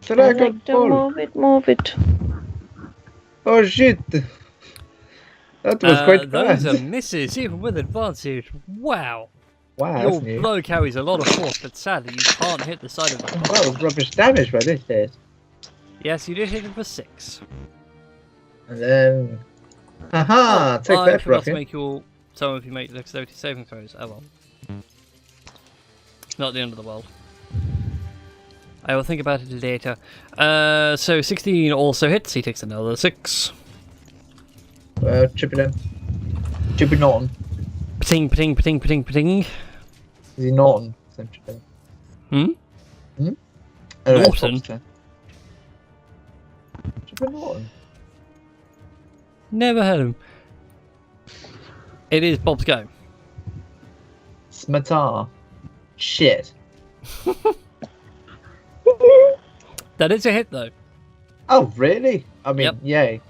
Should I I go like to ball? move it. Oh shit! That was quite those fast. are misses, even with advantage. Wow. Wow, Your that's new. blow carries a lot of force, but sadly you can't hit the side of them. Oh, rubbish damage by this stage. Yes, you did hit him for 6. And then... Haha! Take I that, forgot to Rocket. make some of you make dexterity saving throws. Oh well. It's not the end of the world. I will think about it later. So 16 also hits. He takes another 6. Chip it in. Chip it Norton. Pating, pating, pating, pating, pating. Is he Norton? Same chip it in. Oh, that's Norton? Bob's turn. Chip it Norton. Never heard him. It is Bob's go. Smatar. Shit. That is a hit though. Oh, really? I mean, Yep.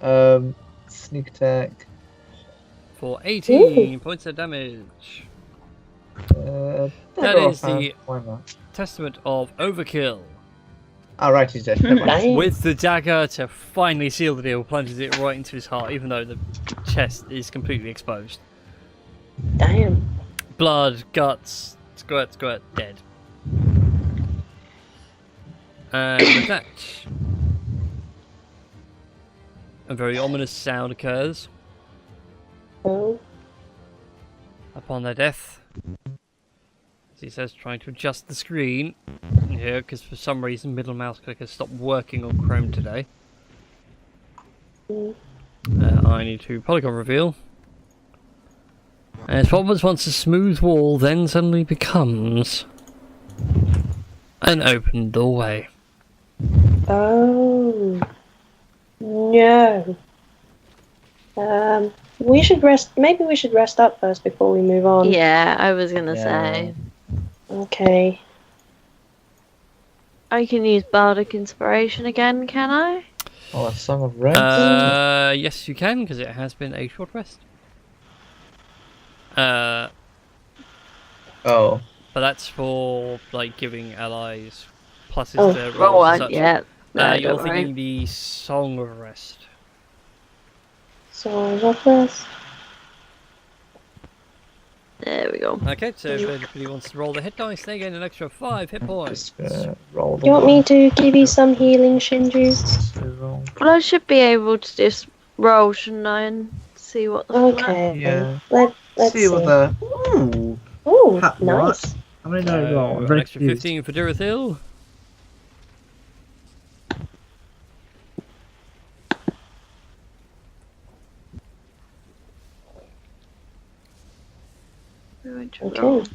yay. Sneak attack. For 18 points of damage. That is the- Why not? Testament of overkill. Alright, he's dead. Never mind. Nice. With the dagger to finally seal the deal, plunges it right into his heart, even though the chest is completely exposed. Damn. Blood, guts, squirt, squirt, dead. And with that, a very ominous sound occurs Oh. upon their death. As he says, trying to adjust the screen here, because for some reason middle mouse clicker stopped working on Chrome today. I need to polygon reveal. As what was once a smooth wall then suddenly becomes an open doorway. Oh. No. We should rest. Maybe we should rest up first before we move on. Yeah, I was gonna Yeah. say. Okay. I can use Bardic Inspiration again, can I? Oh, a Song of Rest? Yes you can, because it has been a short rest. But Oh. that's for, like, giving allies pluses Oh, to rolls Roll and one, such. yeah. No, You're don't worry. thinking the Song of Rest. Song of Rest. There we go. Okay, so if anybody wants to roll the hit dice, they get an extra 5 hit points. Just roll the You want me one. to give you some healing, Shinju? So roll. Well, I should be able to just roll, shouldn't I, and see what the Okay. Yeah. Let's see. what the. Ooh. Ooh, Ha- nice. what? How many did I roll? I'm An very extra confused. 15 for Durathil. Okay.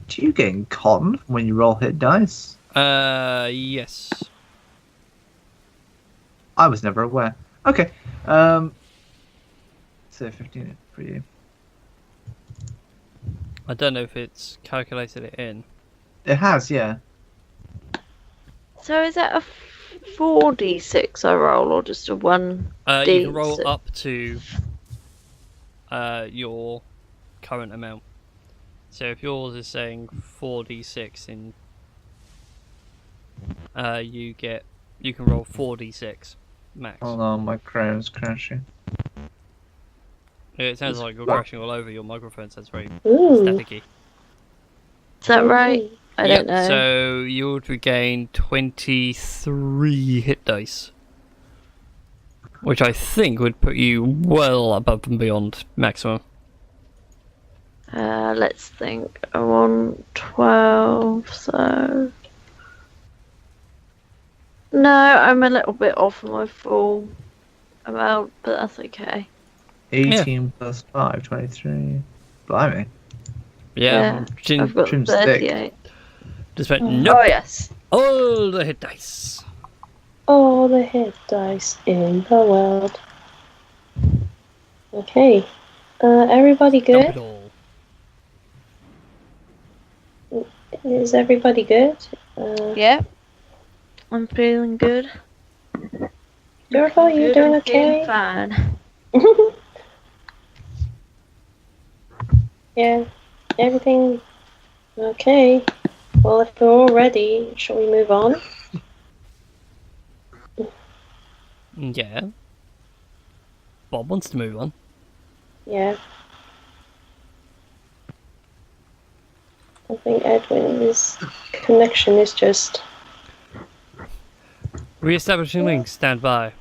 Do you gain con when you roll hit dice? Yes. I was never aware. Okay. So 15 for you. I don't know if it's calculated it in. It has, yeah. So is that a 4d6 I roll, or just a 1d6? You can roll up to your current amount. So if yours is saying 4d6, you can roll 4d6 max. Hold on, my Chrome's crashing. Yeah, it sounds like you're crashing all over. Your microphone sounds very Ooh. staticky. Is that right? I Yep, don't know. So you would regain 23 hit dice, which I think would put you well above and beyond maximum. Let's think. I'm on 12, so... No, I'm a little bit off my full amount, but that's okay. 18 plus 5, 23. Blimey. Yeah, I've got Trim's thick. 38. just went, Oh. nope, Oh, yes. all the hit dice. All the hit dice in the world. Okay. Everybody Dump good? it all. Is everybody good? Yeah. I'm feeling good. Durafel, you Good, doing I'm feeling okay? fine. Yeah. Everything okay? Well, if we're all ready, shall we move on? Yeah. Bob wants to move on. Yeah. I think Edwin's connection is just... Re-establishing links, stand by.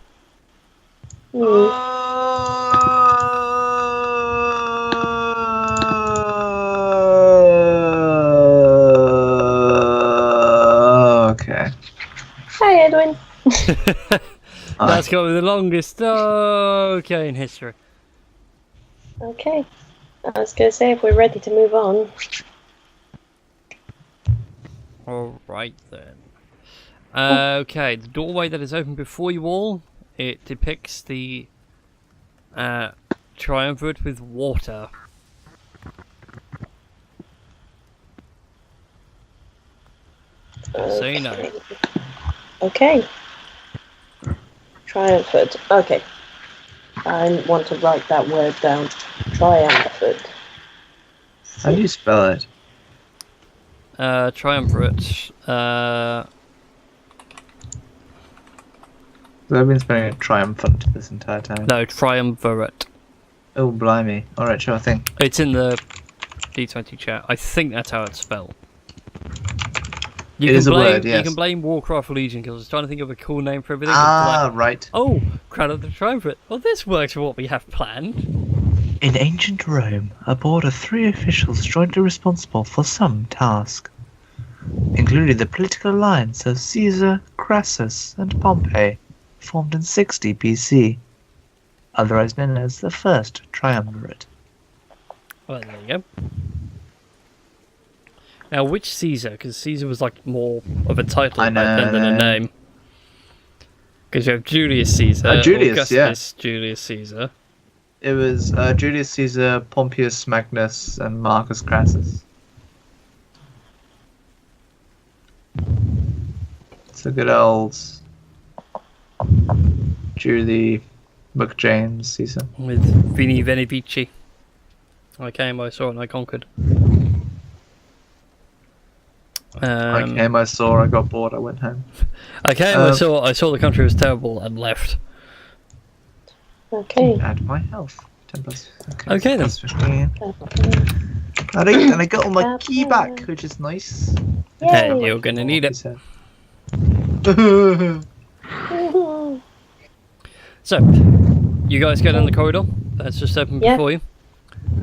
Okay. Hi, Edwin. That's got the longest okay in history. Okay. I was going to say, if we're ready to move on. Alright then. Okay, the doorway that is open before you all, it depicts the triumvirate with water. So you know. Okay. Triumphant. Okay. I want to write that word down. Triumphant. How do you spell it? Triumvirate. I've been spelling it triumphant this entire time. No, triumvirate. Oh, blimey. Alright, sure thing. It's in the D20 chat. I think that's how it's spelled. It is a word, yes. You can blame Warcraft Legion because I was trying to think of a cool name for everything. Ah, right. Oh, Crown of the Triumvirate. Well, this works for what we have planned. In ancient Rome, a board of 3 officials jointly responsible for some task, including the political alliance of Caesar, Crassus, and Pompey, formed in 60 BC, otherwise known as the First Triumvirate. Well, there you go. Now, which Caesar? Because Caesar was like more of a title I back then than know. a name. Because you have Julius Caesar, Julius, Augustus Julius Caesar. It was Julius Caesar, Pompeius Magnus, and Marcus Crassus. It's a good old Julie McJames Caesar. With Vini Veni Vici. I came, I saw, and I conquered. I came, I saw, I got bored, I went home. I came, I saw the country was terrible and left. Okay. Add my health. 10 plus. Okay, then. Plus 15. And I got all my key back, which is nice. Hey, Yay. you're gonna need it. So, you guys go down the corridor that's just open Yeah. before you.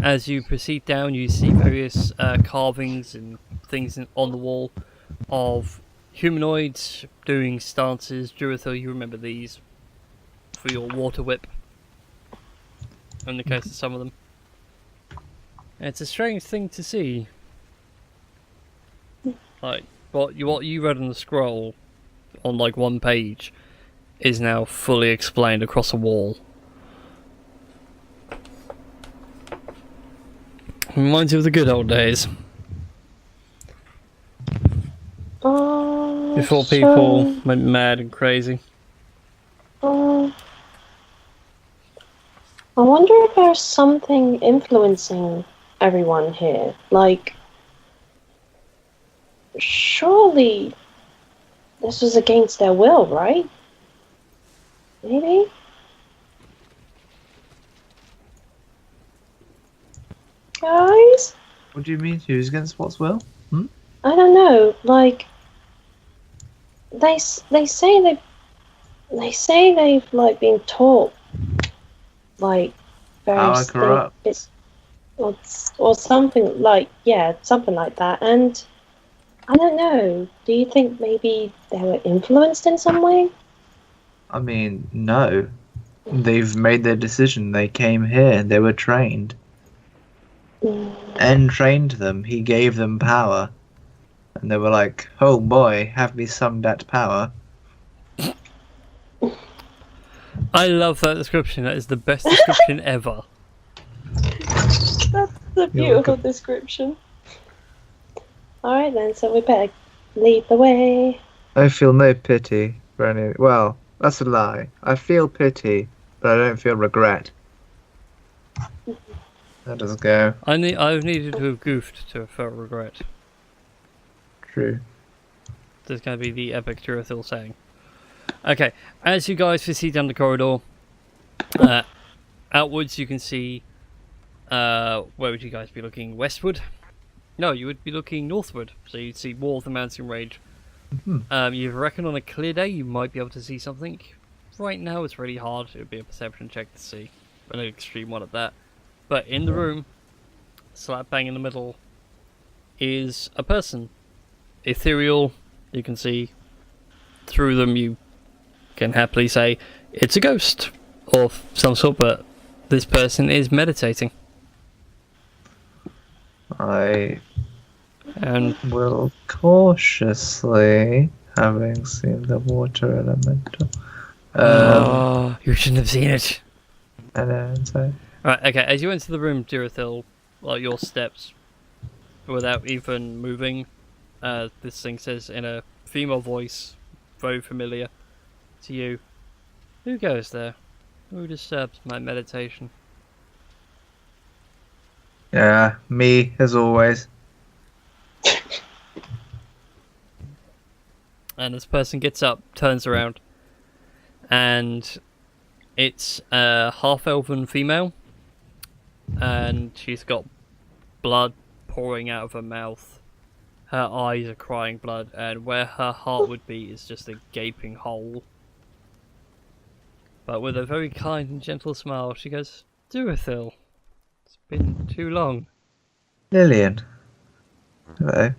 As you proceed down, you see various carvings and things on the wall of humanoids doing stances. Durithil, you remember these for your water whip, in the case of some of them. And it's a strange thing to see. Like, what you read on the scroll, on like one page, is now fully explained across a wall. Reminds you of the good old days. Before people went mad and crazy. I wonder if there's something influencing everyone here. Like, surely this was against their will, right? Maybe? Guys? What do you mean? Who's against what's will? I don't know. Like, they say they've like been taught like various Power corrupts. or something like something like that. And I don't know. Do you think maybe they were influenced in some way? I mean, no. They've made their decision. They came here. They were trained. En trained them. He gave them power. And they were like, oh boy, have me some that power. I love that description. That is the best description ever. That's a You're beautiful welcome. description. Alright then, so we better lead the way. I feel no pity for any. Well, that's a lie. I feel pity, but I don't feel regret. That doesn't go. I've needed to have goofed to have felt regret. True. There's going to be the epic Durithil saying. Okay, as you guys proceed down the corridor, outwards you can see, where would you guys be looking? Westward? No, you would be looking northward, so you'd see more of the mountain range. You reckon on a clear day you might be able to see something. Right now it's really hard, it would be a perception check to see, an extreme one at that. But in the room, slap bang in the middle, is a person. Ethereal, you can see through them, you can happily say it's a ghost of some sort, but this person is meditating. I And will cautiously, having seen the water elemental. you shouldn't have seen it. And then say, Right, okay, as you enter the room, Durithil, like your steps, without even moving, this thing says in a female voice, very familiar to you, who goes there? Who disturbs my meditation? yeah, me as always. And this person gets up, turns around, and it's a half-elven female, and she's got blood pouring out of her mouth. Her eyes are crying blood, and where her heart would be is just a gaping hole. But with a very kind and gentle smile, she goes, Durithil, it's been too long. Lillian. Hello.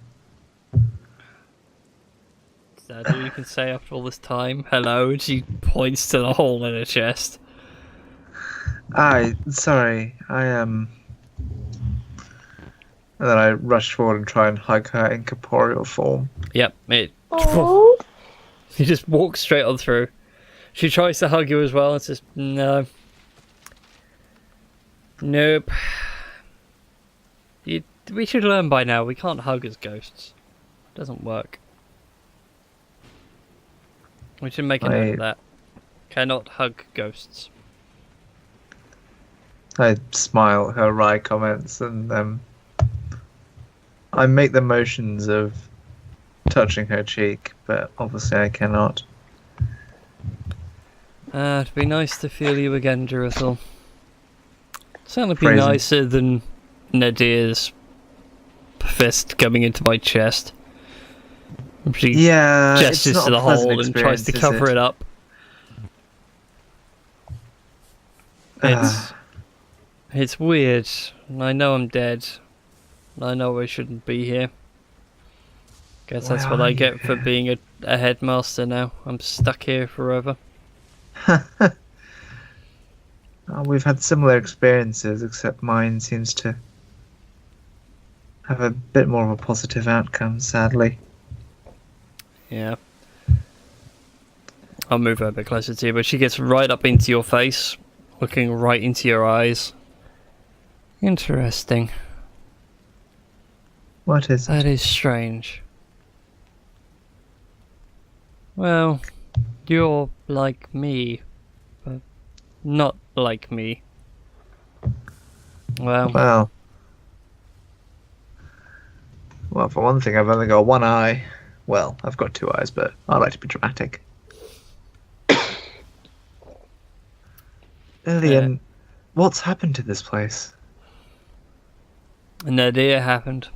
Is that all you can say after all this time? Hello, and she points to the hole in her chest. Sorry, And then I rush forward and try and hug her incorporeal form. Yep, it. Aww. You just walk straight on through. She tries to hug you as well and says, no. Nope. We should learn by now, we can't hug as ghosts. Doesn't work. We should make a note of that. Cannot hug ghosts. I smile at her wry comments and I make the motions of touching her cheek, but obviously I cannot. It'd be nice to feel you again, Durithil. Sound would be Phrasing. nicer than Nadia's fist coming into my chest. She Yeah, it's gestures not to the a pleasant hole and tries to experience, is cover it up. It's weird. I know I'm dead. I know I shouldn't be here. Guess that's Why what are I you get for here? being a headmaster now. I'm stuck here forever. We've had similar experiences, except mine seems to have a bit more of a positive outcome, sadly. Yeah. I'll move her a bit closer to you, but she gets right up into your face, looking right into your eyes. Interesting. What is That it? is strange. Well, you're like me, but not like me. Well, Well, for one thing, I've only got one eye. Well, I've got two eyes, but I like to be dramatic. Lillian, what's happened to this place? an idea happened.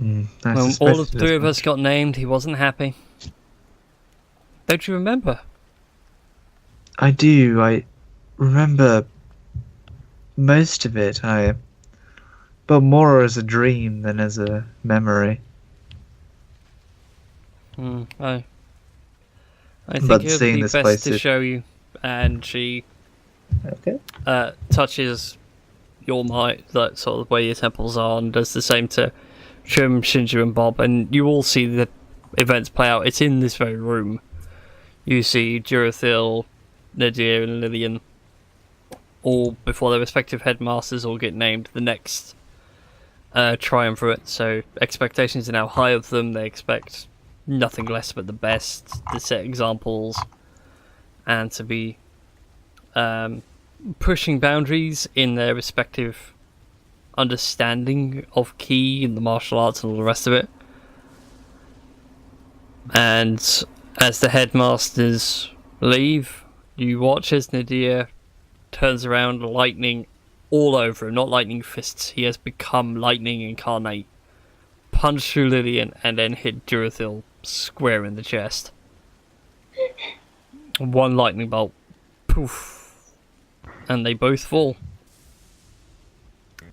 I When all suspected of as three of us much. got named, he wasn't happy. Don't you remember? I do. I remember most of it. But more as a dream than as a memory. I think But it would seeing be this best place to is- show you. And she Okay. touches your might, that sort of where your temples are, and does the same to Trim, Shinju, and Bob. And you all see the events play out. It's in this very room. You see Durathil, Nadir, and Lillian, all before their respective headmasters all get named the next triumvirate. So expectations are now high of them. They expect nothing less but the best, to set examples, and to be pushing boundaries in their respective understanding of ki and the martial arts and all the rest of it. And as the headmasters leave, you watch as Nadir turns around, lightning all over him. Not lightning fists, he has become lightning incarnate. Punch through Lillian and then hit Durathil square in the chest. One lightning bolt. Poof. And they both fall.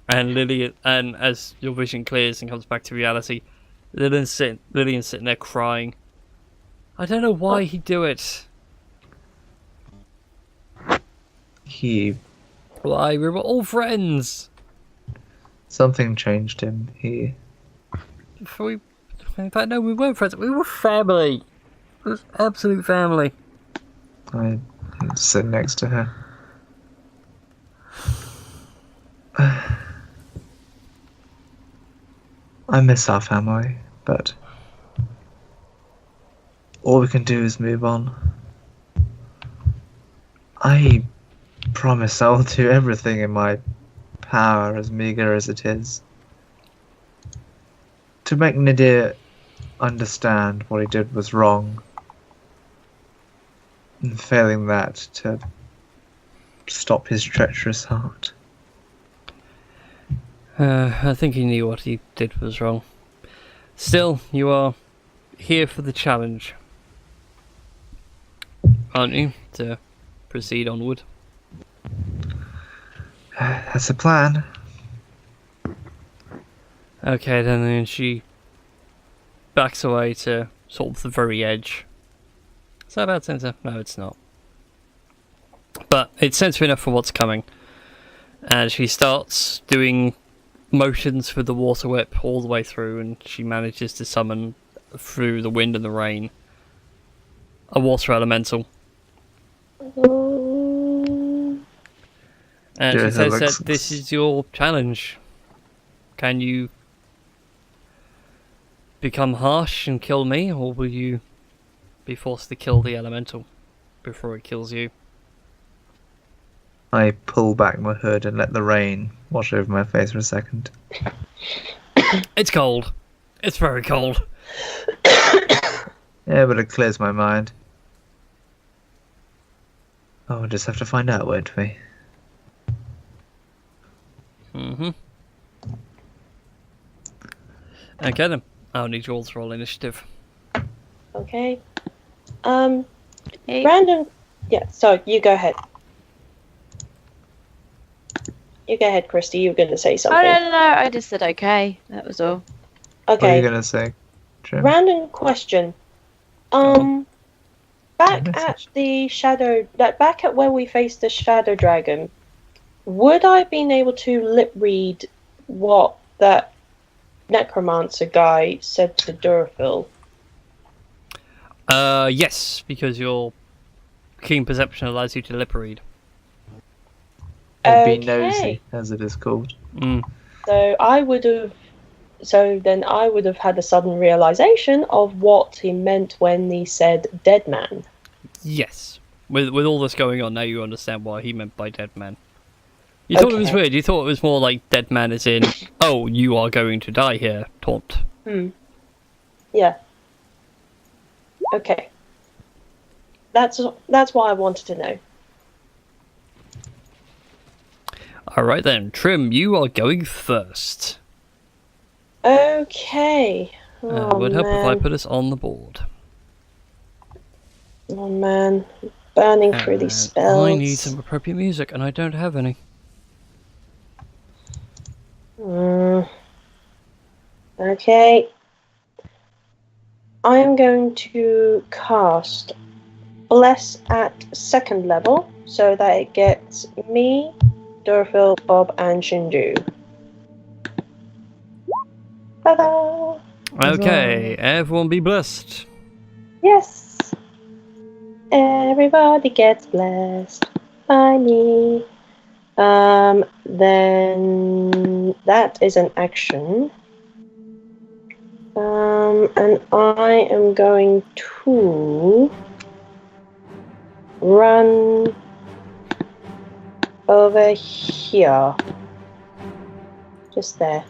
And Lillian, and as your vision clears and comes back to reality, Lillian's sitting there crying. I don't know why he'd do it. Why? We were all friends. Something changed him. In fact, no, we weren't friends. We were family. It was absolute family. I sit next to her. I miss our family, but all we can do is move on. I promise I'll do everything in my power, as meager as it is, to make Nadir understand what he did was wrong, and failing that, to stop his treacherous heart. I think he knew what he did was wrong. Still, you are here for the challenge, aren't you? To proceed onward. That's the plan. Okay, then she backs away to sort of the very edge. Is that about center? No, it's not. But it's center enough for what's coming. And she starts doing motions for the water whip all the way through, and she manages to summon through the wind and the rain a water elemental. And Yeah, she that says looks- that this is your challenge. Can you become harsh and kill me, or will you be forced to kill the elemental before it kills you? I pull back my hood and let the rain wash over my face for a second. It's cold. It's very cold. Yeah, but it clears my mind. Oh, we'll just have to find out, won't we? Mm-hmm. Okay then. I'll need you all to roll initiative. Okay. Hey. Random. Yeah. So you go ahead. You go ahead, Christy. You were going to say Oh, something. no. I just said okay. That was all. What are you Okay. gonna say, Trim? Random question. on. Back Message. at the shadow, back at where we faced the shadow dragon, would I have been able to lip read what that necromancer guy said to Durafil? Yes, because your keen perception allows you to lip read. Or be Okay. nosy, as it is called. Mm. So then I would have had a sudden realization of what he meant when he said dead man. Yes. With all this going on, now you understand what he meant by dead man. You thought it was Okay. weird. You thought it was more like dead man as in, oh, you are going to die here, taunt. Yeah. Okay. That's what I wanted to know. Alright then, Trim, you are going first. Okay. It Oh, would help if I man. put us on the board. Oh man. Burning through these And spells. I need some appropriate music, and I don't have any. Okay. I am going to cast Bless at second level so that it gets me, Durafil, Bob, and Shinju. Ta-da! Okay, everyone be blessed. Yes! Everybody gets blessed by me. Then that is an action. And I am going to run over here. Just there.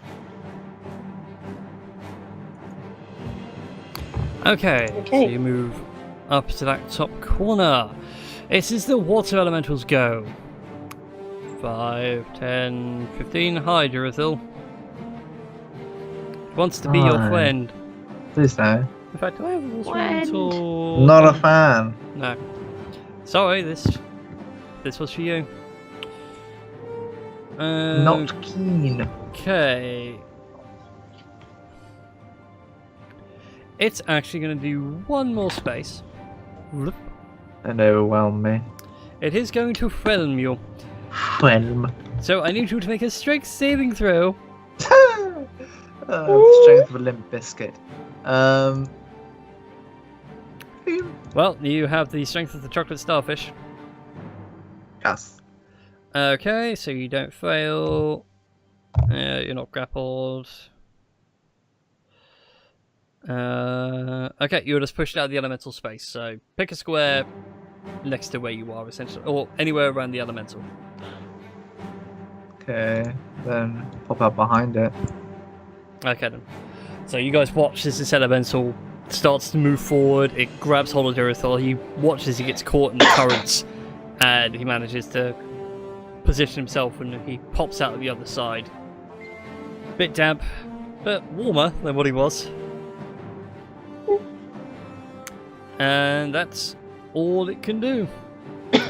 Okay, Okay. so you move up to that top corner. It is the water elementals go. 5, 10, 15. Hi, Durethil. Wants to be your Hi. friend. Please no. In fact, do I have a water Friend. elemental? Not a fan. No. Sorry, this was for you. Not keen. Okay. It's actually going to do one more space. Whoop. And overwhelm me. It is going to whelm you. Whelm. So I need you to make a strength saving throw. Strength of a limp biscuit. Well, you have the strength of the chocolate starfish. Yes. Okay, so you don't fail. You're not grappled. Okay, you're just pushed out of the elemental space. So pick a square next to where you are, essentially, or anywhere around the elemental. Okay, then pop up behind it. Okay then. So you guys watch as this elemental starts to move forward. It grabs hold of Durethil. He watches as he gets caught in the currents, and he manages to position himself, and he pops out of the other side. Bit damp, but warmer than what he was. And that's all it can do.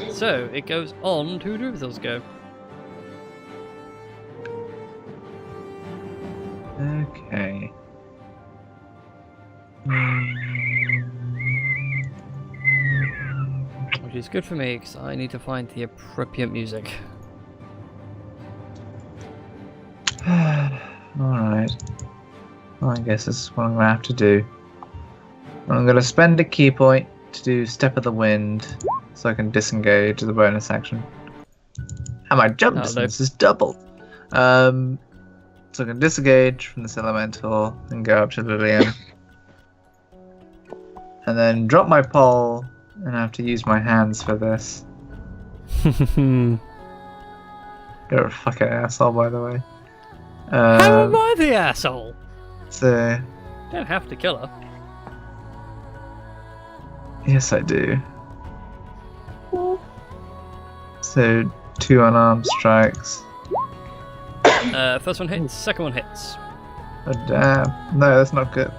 So it goes on to Durethil's go. Okay. Which is good for me, because I need to find the appropriate music. Alright. Well, I guess this is what I'm going to have to do. I'm going to spend a key point to do Step of the Wind, so I can disengage the bonus action. And my jump Oh, no. distance is double. So I can disengage from this elemental and go up to Lillian. And then drop my pole, and I have to use my hands for this. You're a fucking asshole, by the way. How am I the asshole? So, You don't have to kill her. yes, I do. So, 2 unarmed strikes. First one hits, second one hits. Oh damn! No, that's not good.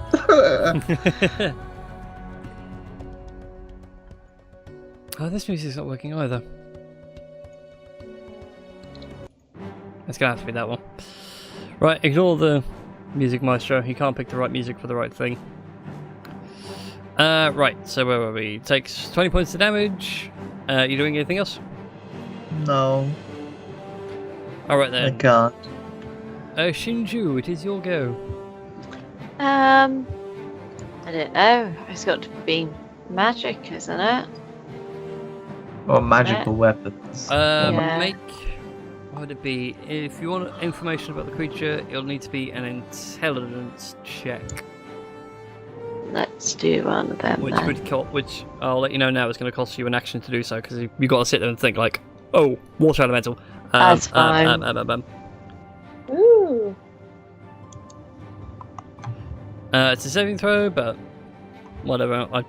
Oh, this music's not working either. It's gonna have to be that one. Right, ignore the music maestro. He can't pick the right music for the right thing. Right, so where were we? Takes 20 points of damage. You doing anything else? No, Alright I then. can't. Shinju, it is your go. I don't know. It's got to be magic, isn't it? Or magical weapons. Yeah. Make... What would it be? If you want information about the creature, it'll need to be an intelligence check. Let's do one of them Which then. would which I'll let you know now is going to cost you an action to do so, because you got to sit there and think like, oh, water elemental. That's fine. Ooh. It's a saving throw, but whatever. I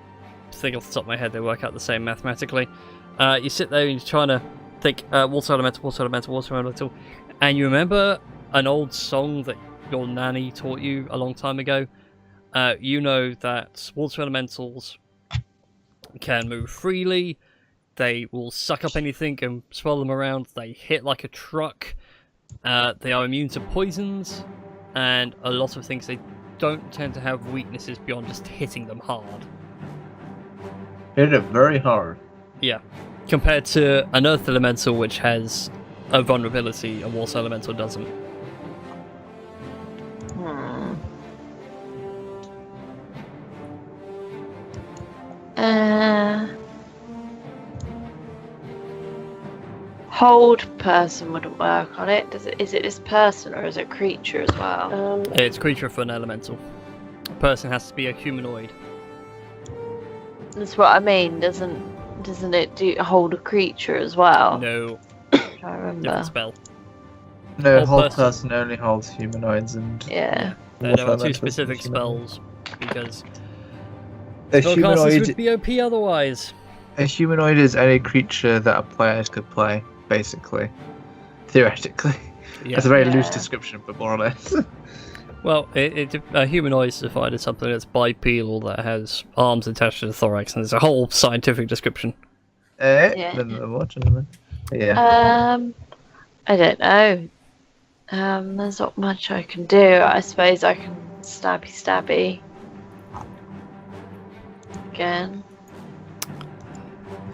think off the top of my head they work out the same mathematically. You sit there and you're trying to think water elemental, water elemental, water elemental, and you remember an old song that your nanny taught you a long time ago. You know that water elementals can move freely. They will suck up anything and swirl them around. They hit like a truck. They are immune to poisons and a lot of things. They don't tend to have weaknesses beyond just hitting them hard. Hit it very hard. Yeah. Compared to an earth elemental, which has a vulnerability, a water elemental doesn't. Hold person wouldn't work on it. Is it this person or is it creature as well? It's creature for an elemental. A person has to be a humanoid. That's what I mean. Doesn't it hold a creature as well? No. I remember. Different spell. No, Whole whole person. person only holds humanoids and Yeah. There water are two elementals specific and humanoids. spells because A spellcasters humanoid, would be OP otherwise. a humanoid is any creature that a player could play, basically. Theoretically. Yeah. That's a very loose Yeah. description, but more or less. Well, a humanoid is defined as something that's bipedal, that has arms attached to the thorax, and there's a whole scientific description. Yeah. Then what? Yeah. I don't know. There's not much I can do. I suppose I can stabby again.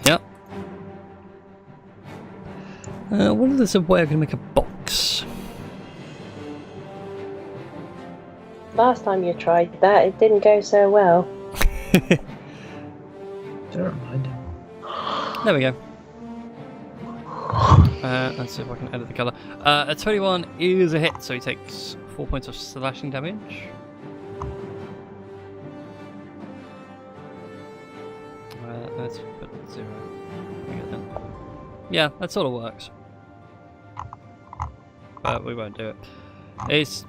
Yep. What if there's a way I can make a box? Last time you tried that, it didn't go so well. Don't remind him. There we go. Let's see if I can edit the colour. A 21 is a hit, so he takes 4 points of slashing damage. Let's put 0. There we go then. Yeah, that sort of works. But we won't do it. It's...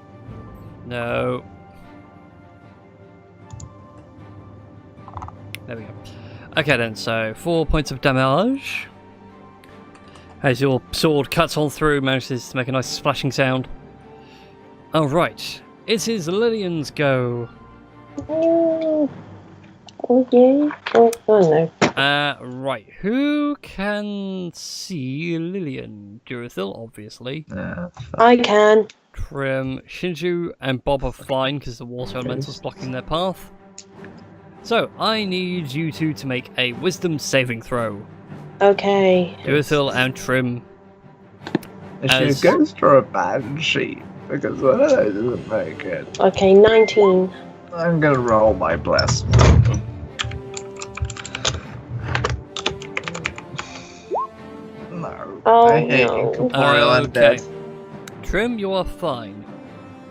No. There we go. Okay then, so 4 points of damage. As your sword cuts on through, manages to make a nice splashing sound. Alright, it is Lillian's go. Oh yeah. Oh no. Right, who can see Lillian? Durithil, obviously. I can. Trim, Shinju and Bob are fine because the water elemental's blocking their path. So, I need you two to make a wisdom saving throw. Okay. Durithil and Trim. She goes for a bad sheet, because one of those isn't very good. Okay, 19. I'm gonna roll my bless. No. Oh, I hate no. incorporeal Okay. undead. Trim, you are fine.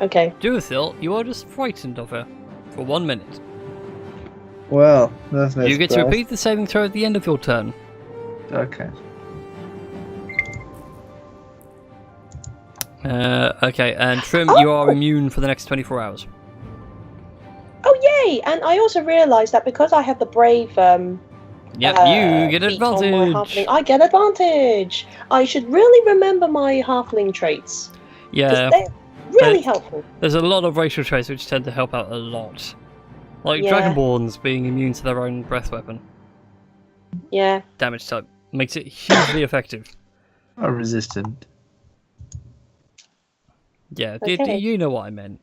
Okay. Durithil, you are just frightened of her for 1 minute. Well, that's no You get to surprise. repeat the saving throw at the end of your turn. Okay. Okay, and Trim, you are immune for the next 24 hours. Oh yay! And I also realised that because I have the brave Yep, you get feat on my advantage. halfling, I get advantage. I should really remember my halfling traits. Yeah, they're really but- helpful. there's a lot of racial traits which tend to help out a lot. Like Yeah. Dragonborns being immune to their own breath weapon Yeah. damage type makes it hugely effective. Are resistant. Yeah, Okay. you know what I meant.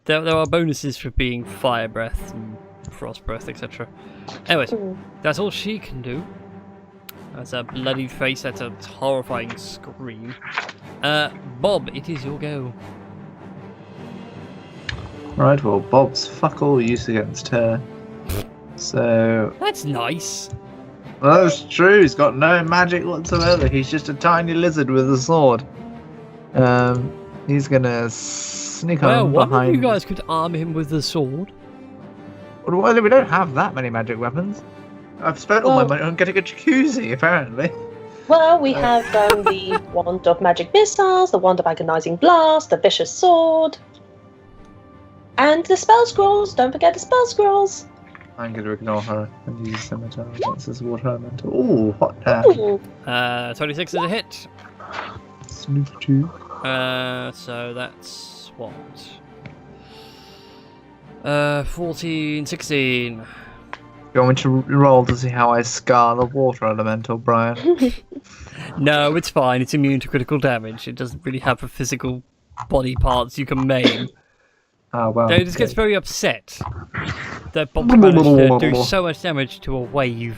There are bonuses for being fire breath and frost breath, etc. Anyways, Mm. that's all she can do. That's a bloody face, that's a horrifying scream. Bob, it is your go. Right, well, Bob's fuck all use against her. So, That's nice. well, that's true. He's got no magic whatsoever. He's just a tiny lizard with a sword. He's gonna sneak Well, on one of behind. you guys could arm him with the sword. Well, we don't have that many magic weapons. I've spent all my Well- money on getting a jacuzzi, apparently. Well, we have the wand of magic missiles, the wand of agonizing blast, the vicious sword, and the spell scrolls. Don't forget the spell scrolls. I'm gonna ignore her and use scimitar against this water elemental. Ooh, hot damn. Ooh. 26 is a hit. SteamedChu. So that's what? 14, 16. You want me to roll to see how I scar the water elemental, Brian? No, it's fine. It's immune to critical damage. It doesn't really have a physical body parts you can maim. Oh, well. It just gets okay. very upset that Bob's managed to do so much damage to a wave.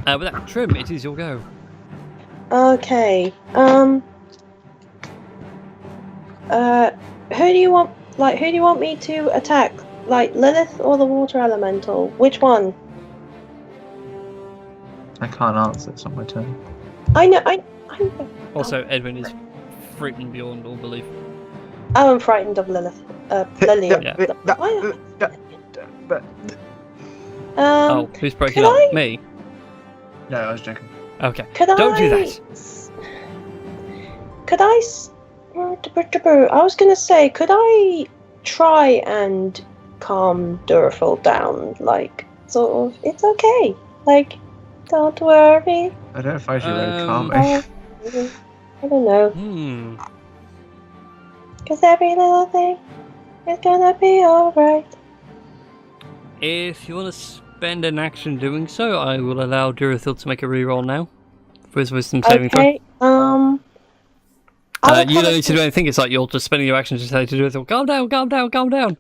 With that, Trim, it is your go. Okay. Who do you want? Like, who do you want me to attack? Like Lilith or the water elemental? Which one? I can't answer, it's not my turn. I know. I. Also, Edwin is frightened beyond all belief. I'm frightened of Lilith. Lillian. Yeah. But Oh, who's breaking could up? I- Me? no, I was joking. Okay. Could Don't I? do that. Could I? I was gonna say, could I try and calm Durafil down? Like, sort of, it's okay. Like, don't worry. I don't find you very Um, calming. I don't know. Hmm. Cause every little thing is gonna be alright. If you want to spend an action doing so, I will allow Durathil to make a reroll now for his wisdom saving throw. Okay. I'll You don't kinda need to do anything. It's like you're just spending your action to say to Durathil, "Calm down, calm down, calm down."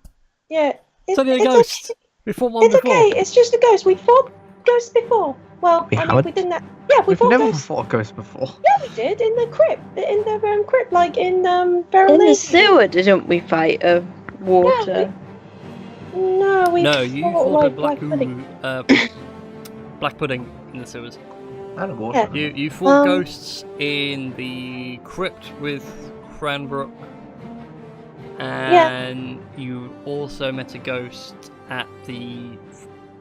Yeah. It's only a it's ghost. Okay. We fought one It's before. okay. It's just a ghost. We fought ghosts before. Well, We I mean, haven't? we didn't. Yeah, we We've fought never ghosts. fought a ghost before. Yeah, we did in the crypt. In the crypt, like in Feral In the Lake. sewer, didn't we fight a water? No, we No, you fought fought a like black pudding. black pudding in the sewers. And a water. Yeah. You fought Um, ghosts in the crypt with Cranbrook, and you also met a ghost at the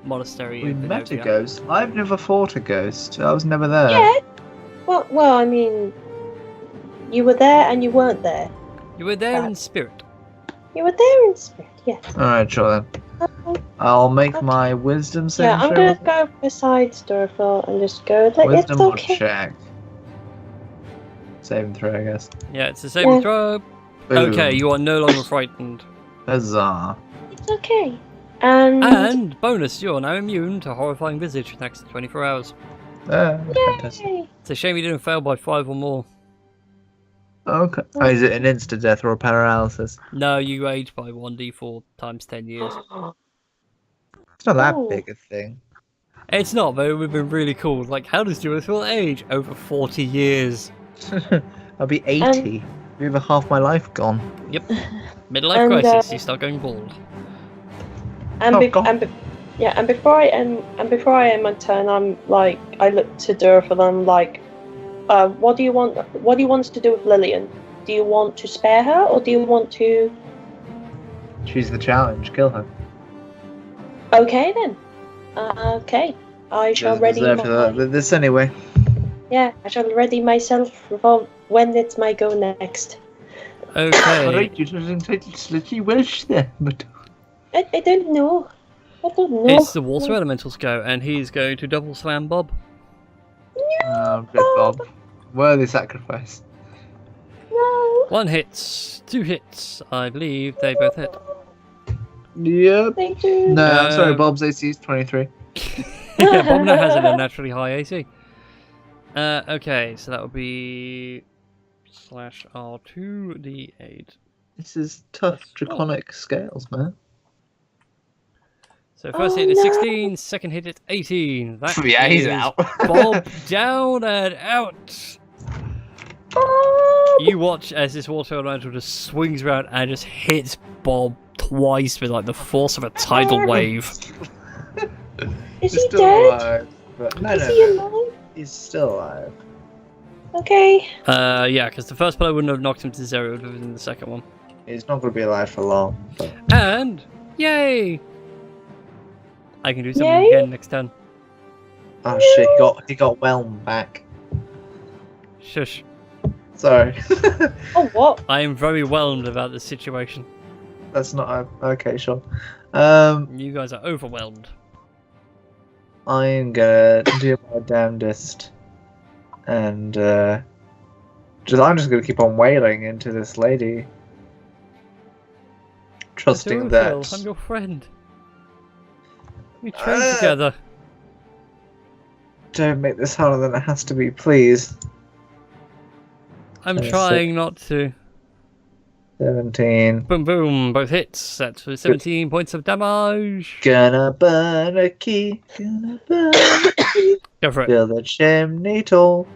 monastery. We of met a Benovia. ghost. I've never fought a ghost. I was never there. Yeah. Well, I mean, you were there and you weren't there. You were there in spirit. You were there in spirit. Yes. Alright, sure then. I'll make my wisdom saving Yeah, I'm throw. gonna go beside Durafil and just go. Like, it's Wisdom or okay. check? Saving throw, I guess. Yeah, it's the same Yeah. throw. Boom. Okay, you are no longer frightened. Huzzah. It's okay. And And bonus, you're now immune to horrifying visage for the next 24 hours. Fantastic. yay. It's a shame you didn't fail by 5 or more. Okay. Oh, is it an insta death or a paralysis? No, you age by 1d4 times 10 years. It's not that Oh. big a thing. It's not, but it would have been really cool. Like, how does Durafil age? Over 40 years. I'll be 80. Over half my life gone. Midlife And, crisis, you start going bald. And, Oh, be- God. and be- yeah, and before I end my turn, I'm like, I look to Durafil and I'm like, what do you want? What do you want us to do with Lillian? Do you want to spare her, or do you want to? She's the challenge. Kill her. Okay then. Okay, I shall Doesn't ready. deserve this anyway. Yeah, I shall ready myself for when it's my go next. Okay. Alright, you're slightly Welsh there, but I don't know. I don't know. It's the water elemental's go, and he's going to double slam Bob. good Bob. Worthy sacrifice. 1 hit, 2 hits. I believe they both hit. Yep. They do. No, I'm sorry, Um, Bob's AC is 23. Yeah, Bob now has a naturally high AC. Okay, so that would be /R2D8. This is tough draconic scales, man. So first Oh, hit is no. 16, second hit is 18. That Yeah, he's is out. Bob down and out. Oh, You watch as this water elemental just swings around and just hits Bob twice with like the force of a tidal wave. is He's he still dead? alive. But no, Is no, he no. alive? He's still alive. Okay. Yeah, because the first blow wouldn't have knocked him to 0, it would have been the second one. He's not going to be alive for long. But... And yay! I can do something Yay? again next turn. Oh shit, he got whelmed back. Shush. Sorry. Oh, what? I am very whelmed about this situation. That's not okay, sure. You guys are overwhelmed. I'm gonna do my damnedest, and I'm just gonna keep on wailing into this lady, trusting Phil, that. I'm your friend. We train together. Don't make this harder than it has to be, please. I'm Sick. trying not to. 17. Boom, boom, both hits. That's for 17 points of damage. Gonna burn a key. Gonna burn a key. Go for it. Build a chimney tall.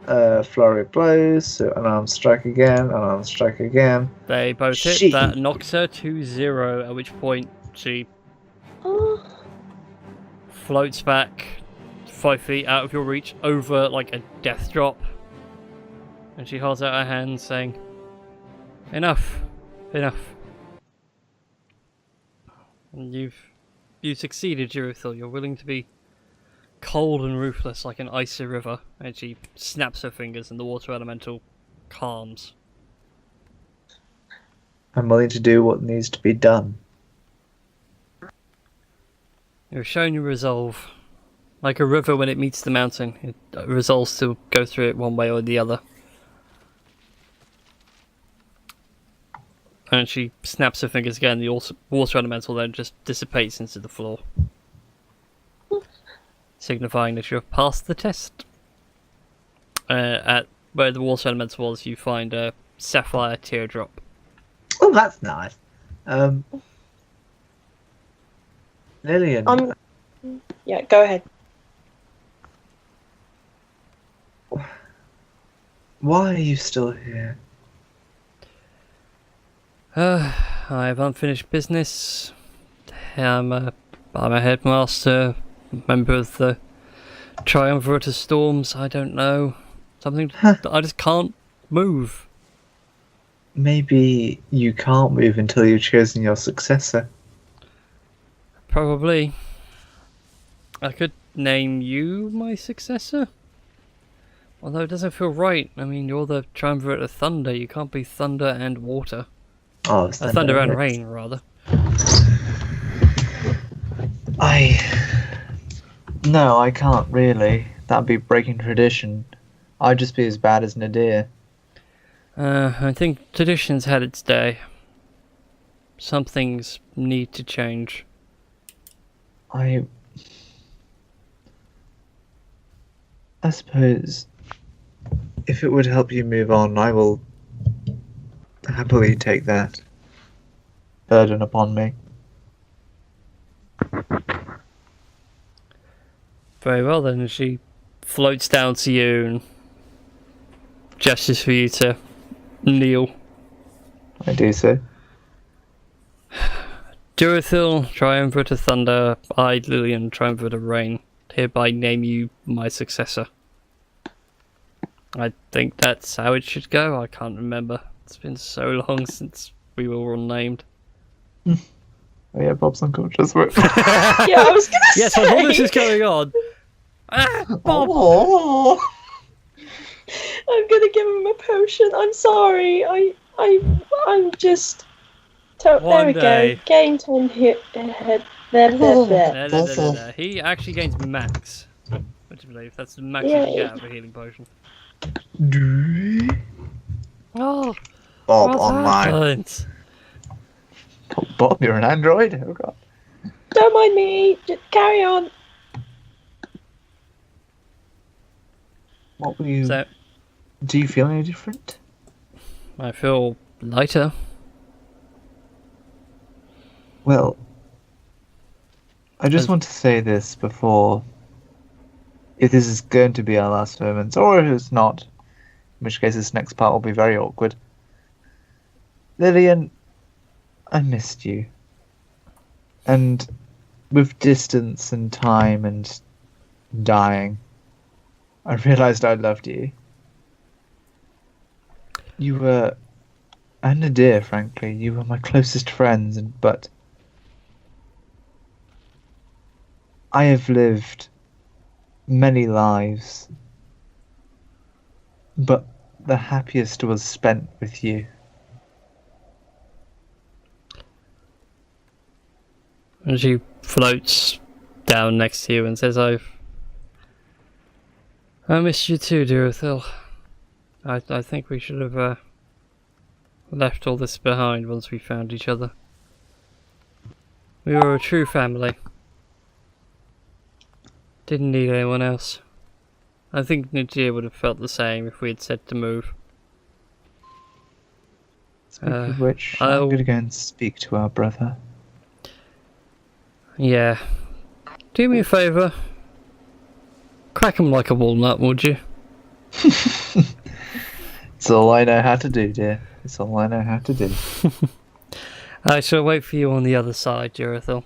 Flurry of blows. So unarmed strike again. Unarmed strike again. They both hit. Shit. That knocks her to 0, at which point she Oh, floats back 5 feet out of your reach over like a death drop. And she holds out her hand saying, "Enough. Enough. And you've succeeded, Jurithil. You're willing to be cold and ruthless like an icy river." And she snaps her fingers and the water elemental calms. I'm willing to do what needs to be done. You've shown your resolve. Like a river when it meets the mountain, it resolves to go through it one way or the other. And she snaps her fingers again, the water elemental then just dissipates into the floor. Signifying that you have passed the test. At where the water elemental was, you find a sapphire teardrop. Oh, that's nice. Lillian, yeah, go ahead. why are you still here? I have unfinished business. I'm a headmaster, member of the Triumvirate of Storms. I don't know. Something that I just can't move. Maybe you can't move until you've chosen your successor. Probably. I could name you my successor. Although it doesn't feel right. I mean, you're the Triumvirate of Thunder. You can't be thunder and water. Oh, it's Thunder and rain, rather. No, I can't really. That'd be breaking tradition. I'd just be as bad as Nadir. I think tradition's had its day. Some things need to change. I suppose if it would help you move on, I will happily take that burden upon me. Very well then, she floats down to you and gestures for you to kneel. I do so. Jurithil, Triumvirate of Thunder, I, Lillian, Triumvirate of Rain, hereby name you my successor. I think that's how it should go. I can't remember. It's been so long since we were all named. Oh yeah, Bob's unconscious. Yeah, I was gonna Yes, say. while all this is going on. Ah, Bob! Oh. I'm gonna give him a potion. I'm sorry. I'm just. There One we day. go. Gained one hit ahead. There. No. He actually gains max. Which I believe that's the max you can Yeah. get out of a healing potion. Do Oh, Bob What online. happened? Bob, you're an android? Oh god. Don't mind me. Just carry on. What were you... So, Do you feel any different? I feel lighter. Well, I just As- want to say this before... If this is going to be our last moments, or if it's not, in which case this next part will be very awkward. Lillian, I missed you. And with distance and time and dying, I realized I loved you. You were, and Nadir, frankly, you were my closest friends, but I have lived many lives, but the happiest was spent with you. And she floats down next to you and says, I missed you too, dear Ethel. I think we should have left all this behind once we found each other. We were a true family. Didn't need anyone else. I think Nadir would have felt the same if we had said to move. Speaking of which, I'll- I'm going to go and speak to our brother. Yeah. Do me a favour. Crack 'em like a walnut, would you? It's all I know how to do, dear. It's all I know how to do. I shall wait for you on the other side, Jerathil.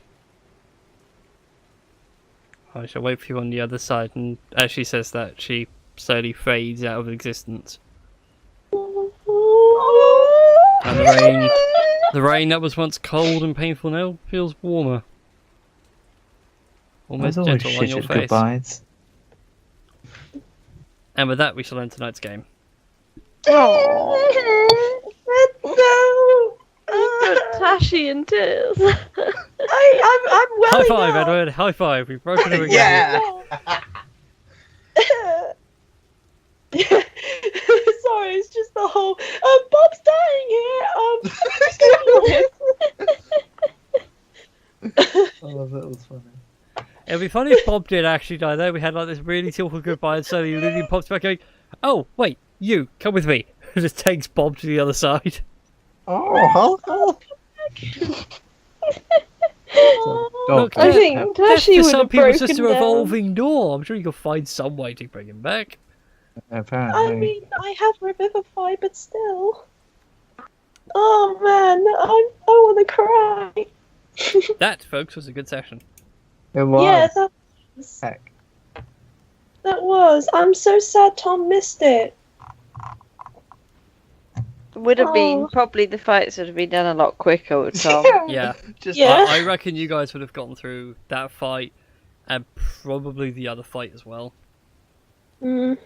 I shall wait for you on the other side, and as she says that, she slowly fades out of existence. And the rain that was once cold and painful now feels warmer. Almost I was always gentle on shit your at face. goodbyes. And with that, we shall end tonight's game. No. Tashi in tears. I'm welling High five, up. Edward! High five! We've broken her again. Yeah. Sorry, it's just the whole Bob's dying here. Oh, that was funny. It'd be funny if Bob did actually die there. We had like this really tearful goodbye, and suddenly Lillian pops back going, "Oh, wait, you, come with me." Just takes Bob to the other side. Oh. Look, I think death Tashi for would some have people is just a broken down. revolving door. I'm sure you could find some way to bring him back. Apparently. I mean, I have Revivify, but still. Oh man, I want to cry. That, folks, was a good session. It was. Yeah, Heck. that was. I'm so sad Tom missed it. Would have been Oh. probably the fights would have been done a lot quicker with Tom. Yeah, Just Yeah. I reckon you guys would have gotten through that fight and probably the other fight as well. Mm.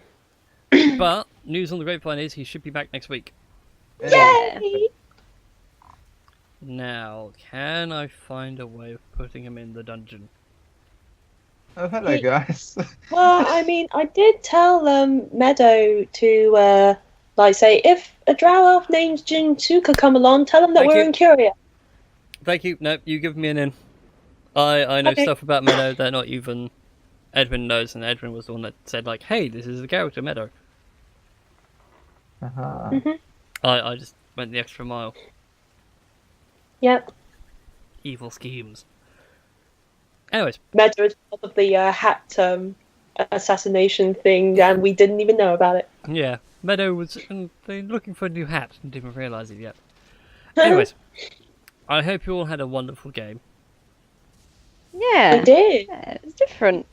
But news on the grapevine is he should be back next week. Yay! Now, can I find a way of putting him in the dungeon? Oh, hello, guys. Well, I mean, I did tell Meadow to like say if a drow elf named Jinsuka come along, tell him that Thank we're you. in Curia. Thank you. Nope, you give me an in. I know Okay. stuff about Meadow that not even Edwin knows, and Edwin was the one that said like, "Hey, this is the character Meadow." Uh-huh. I just went the extra mile. Yep. Evil schemes. Anyways, Meadow is part of the hat assassination thing, and we didn't even know about it. yeah, Meadow was looking for a new hat and didn't realise it yet. Anyways, I hope you all had a wonderful game. I Yeah. did. Yeah, it's different.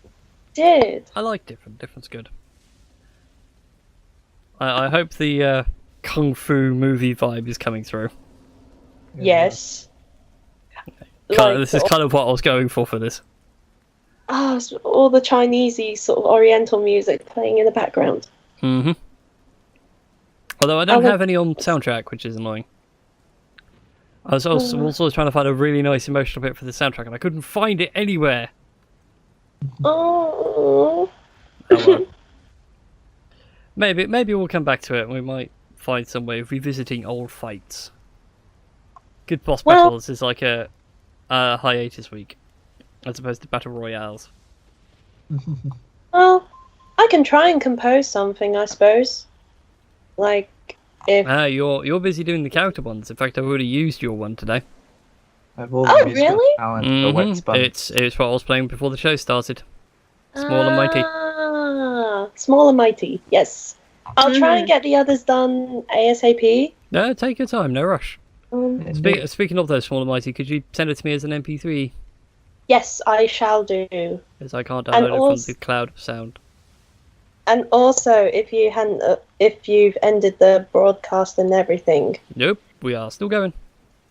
Did. I like different. Different's good. I hope the kung fu movie vibe is coming through. Yes. This is kind of what I was going for this. it's all the Chinesey sort of Oriental music playing in the background. Mm-hmm. Although I don't would- have any on soundtrack, which is annoying. I was also trying to find a really nice emotional bit for the soundtrack, and I couldn't find it anywhere. Oh. Oh well. Maybe we'll come back to it, and we might find some way of revisiting old fights. Good boss Well- battles is like a hiatus week, as opposed to battle royales. Well, I can try and compose something, I suppose. Like, if... You're busy doing the character ones. In fact, I've already used your one today. I've all Oh, the musical really? talent for wet Mhm. sponge. It's what I was playing before the show started. Small and mighty. Ah, small and mighty, yes. I'll try and get the others done ASAP. No, take your time, no rush. Indeed. Speaking of those small and mighty, could you send it to me as an MP3? Yes, I shall do. As I can't And download it also- from the cloud of sound. And also, if you've ended the broadcast and everything. Nope, we are still going.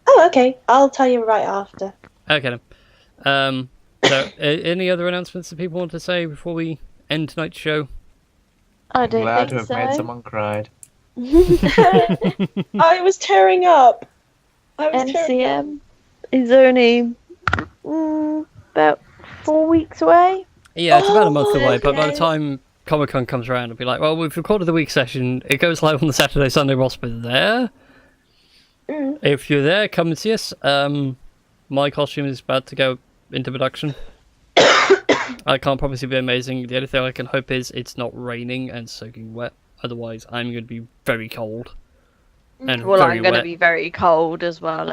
Oh, okay. I'll tell you right after. Okay then. So, any other announcements that people want to say before we end tonight's show? I don't Glad to think have so. made someone cried. I was tearing up. NCM is only about 4 weeks away. Yeah, it's about a Oh, month away, but by the okay. time Comic Con comes around, it'll be like, well, we've recorded the week session. It goes live on the Saturday, Sunday roster there. Mm. If you're there, come and see us. My costume is about to go into production. I can't promise it'll be amazing. The only thing I can hope is it's not raining and soaking wet. Otherwise, I'm going to be very cold and Well, very I'm going to wet. be very cold as well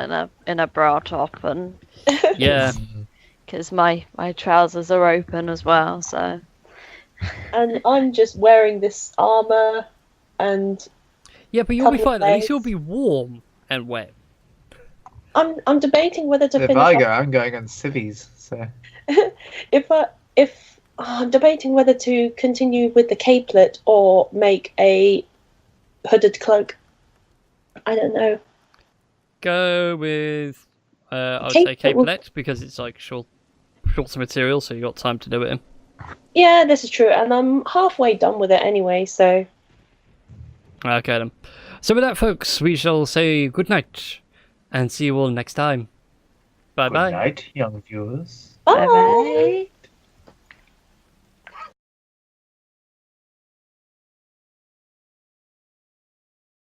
in a bra top, and Yeah, because my trousers are open as well. So And I'm just wearing this armor and yeah, but you'll be Couple of fine. At least days. you'll be warm and wet. I'm debating whether to If finish I off- go, I'm going on civvies, so... I'm debating whether to continue with the capelet or make a hooded cloak. I don't know. Go with I'd Cape say that will- capelet because it's like shorter material, so you got time to do it in. Yeah, this is true, and I'm halfway done with it anyway, so... Okay then. So with that, folks, we shall say good night and see you all next time. Bye Good bye. night, young viewers. Bye! bye.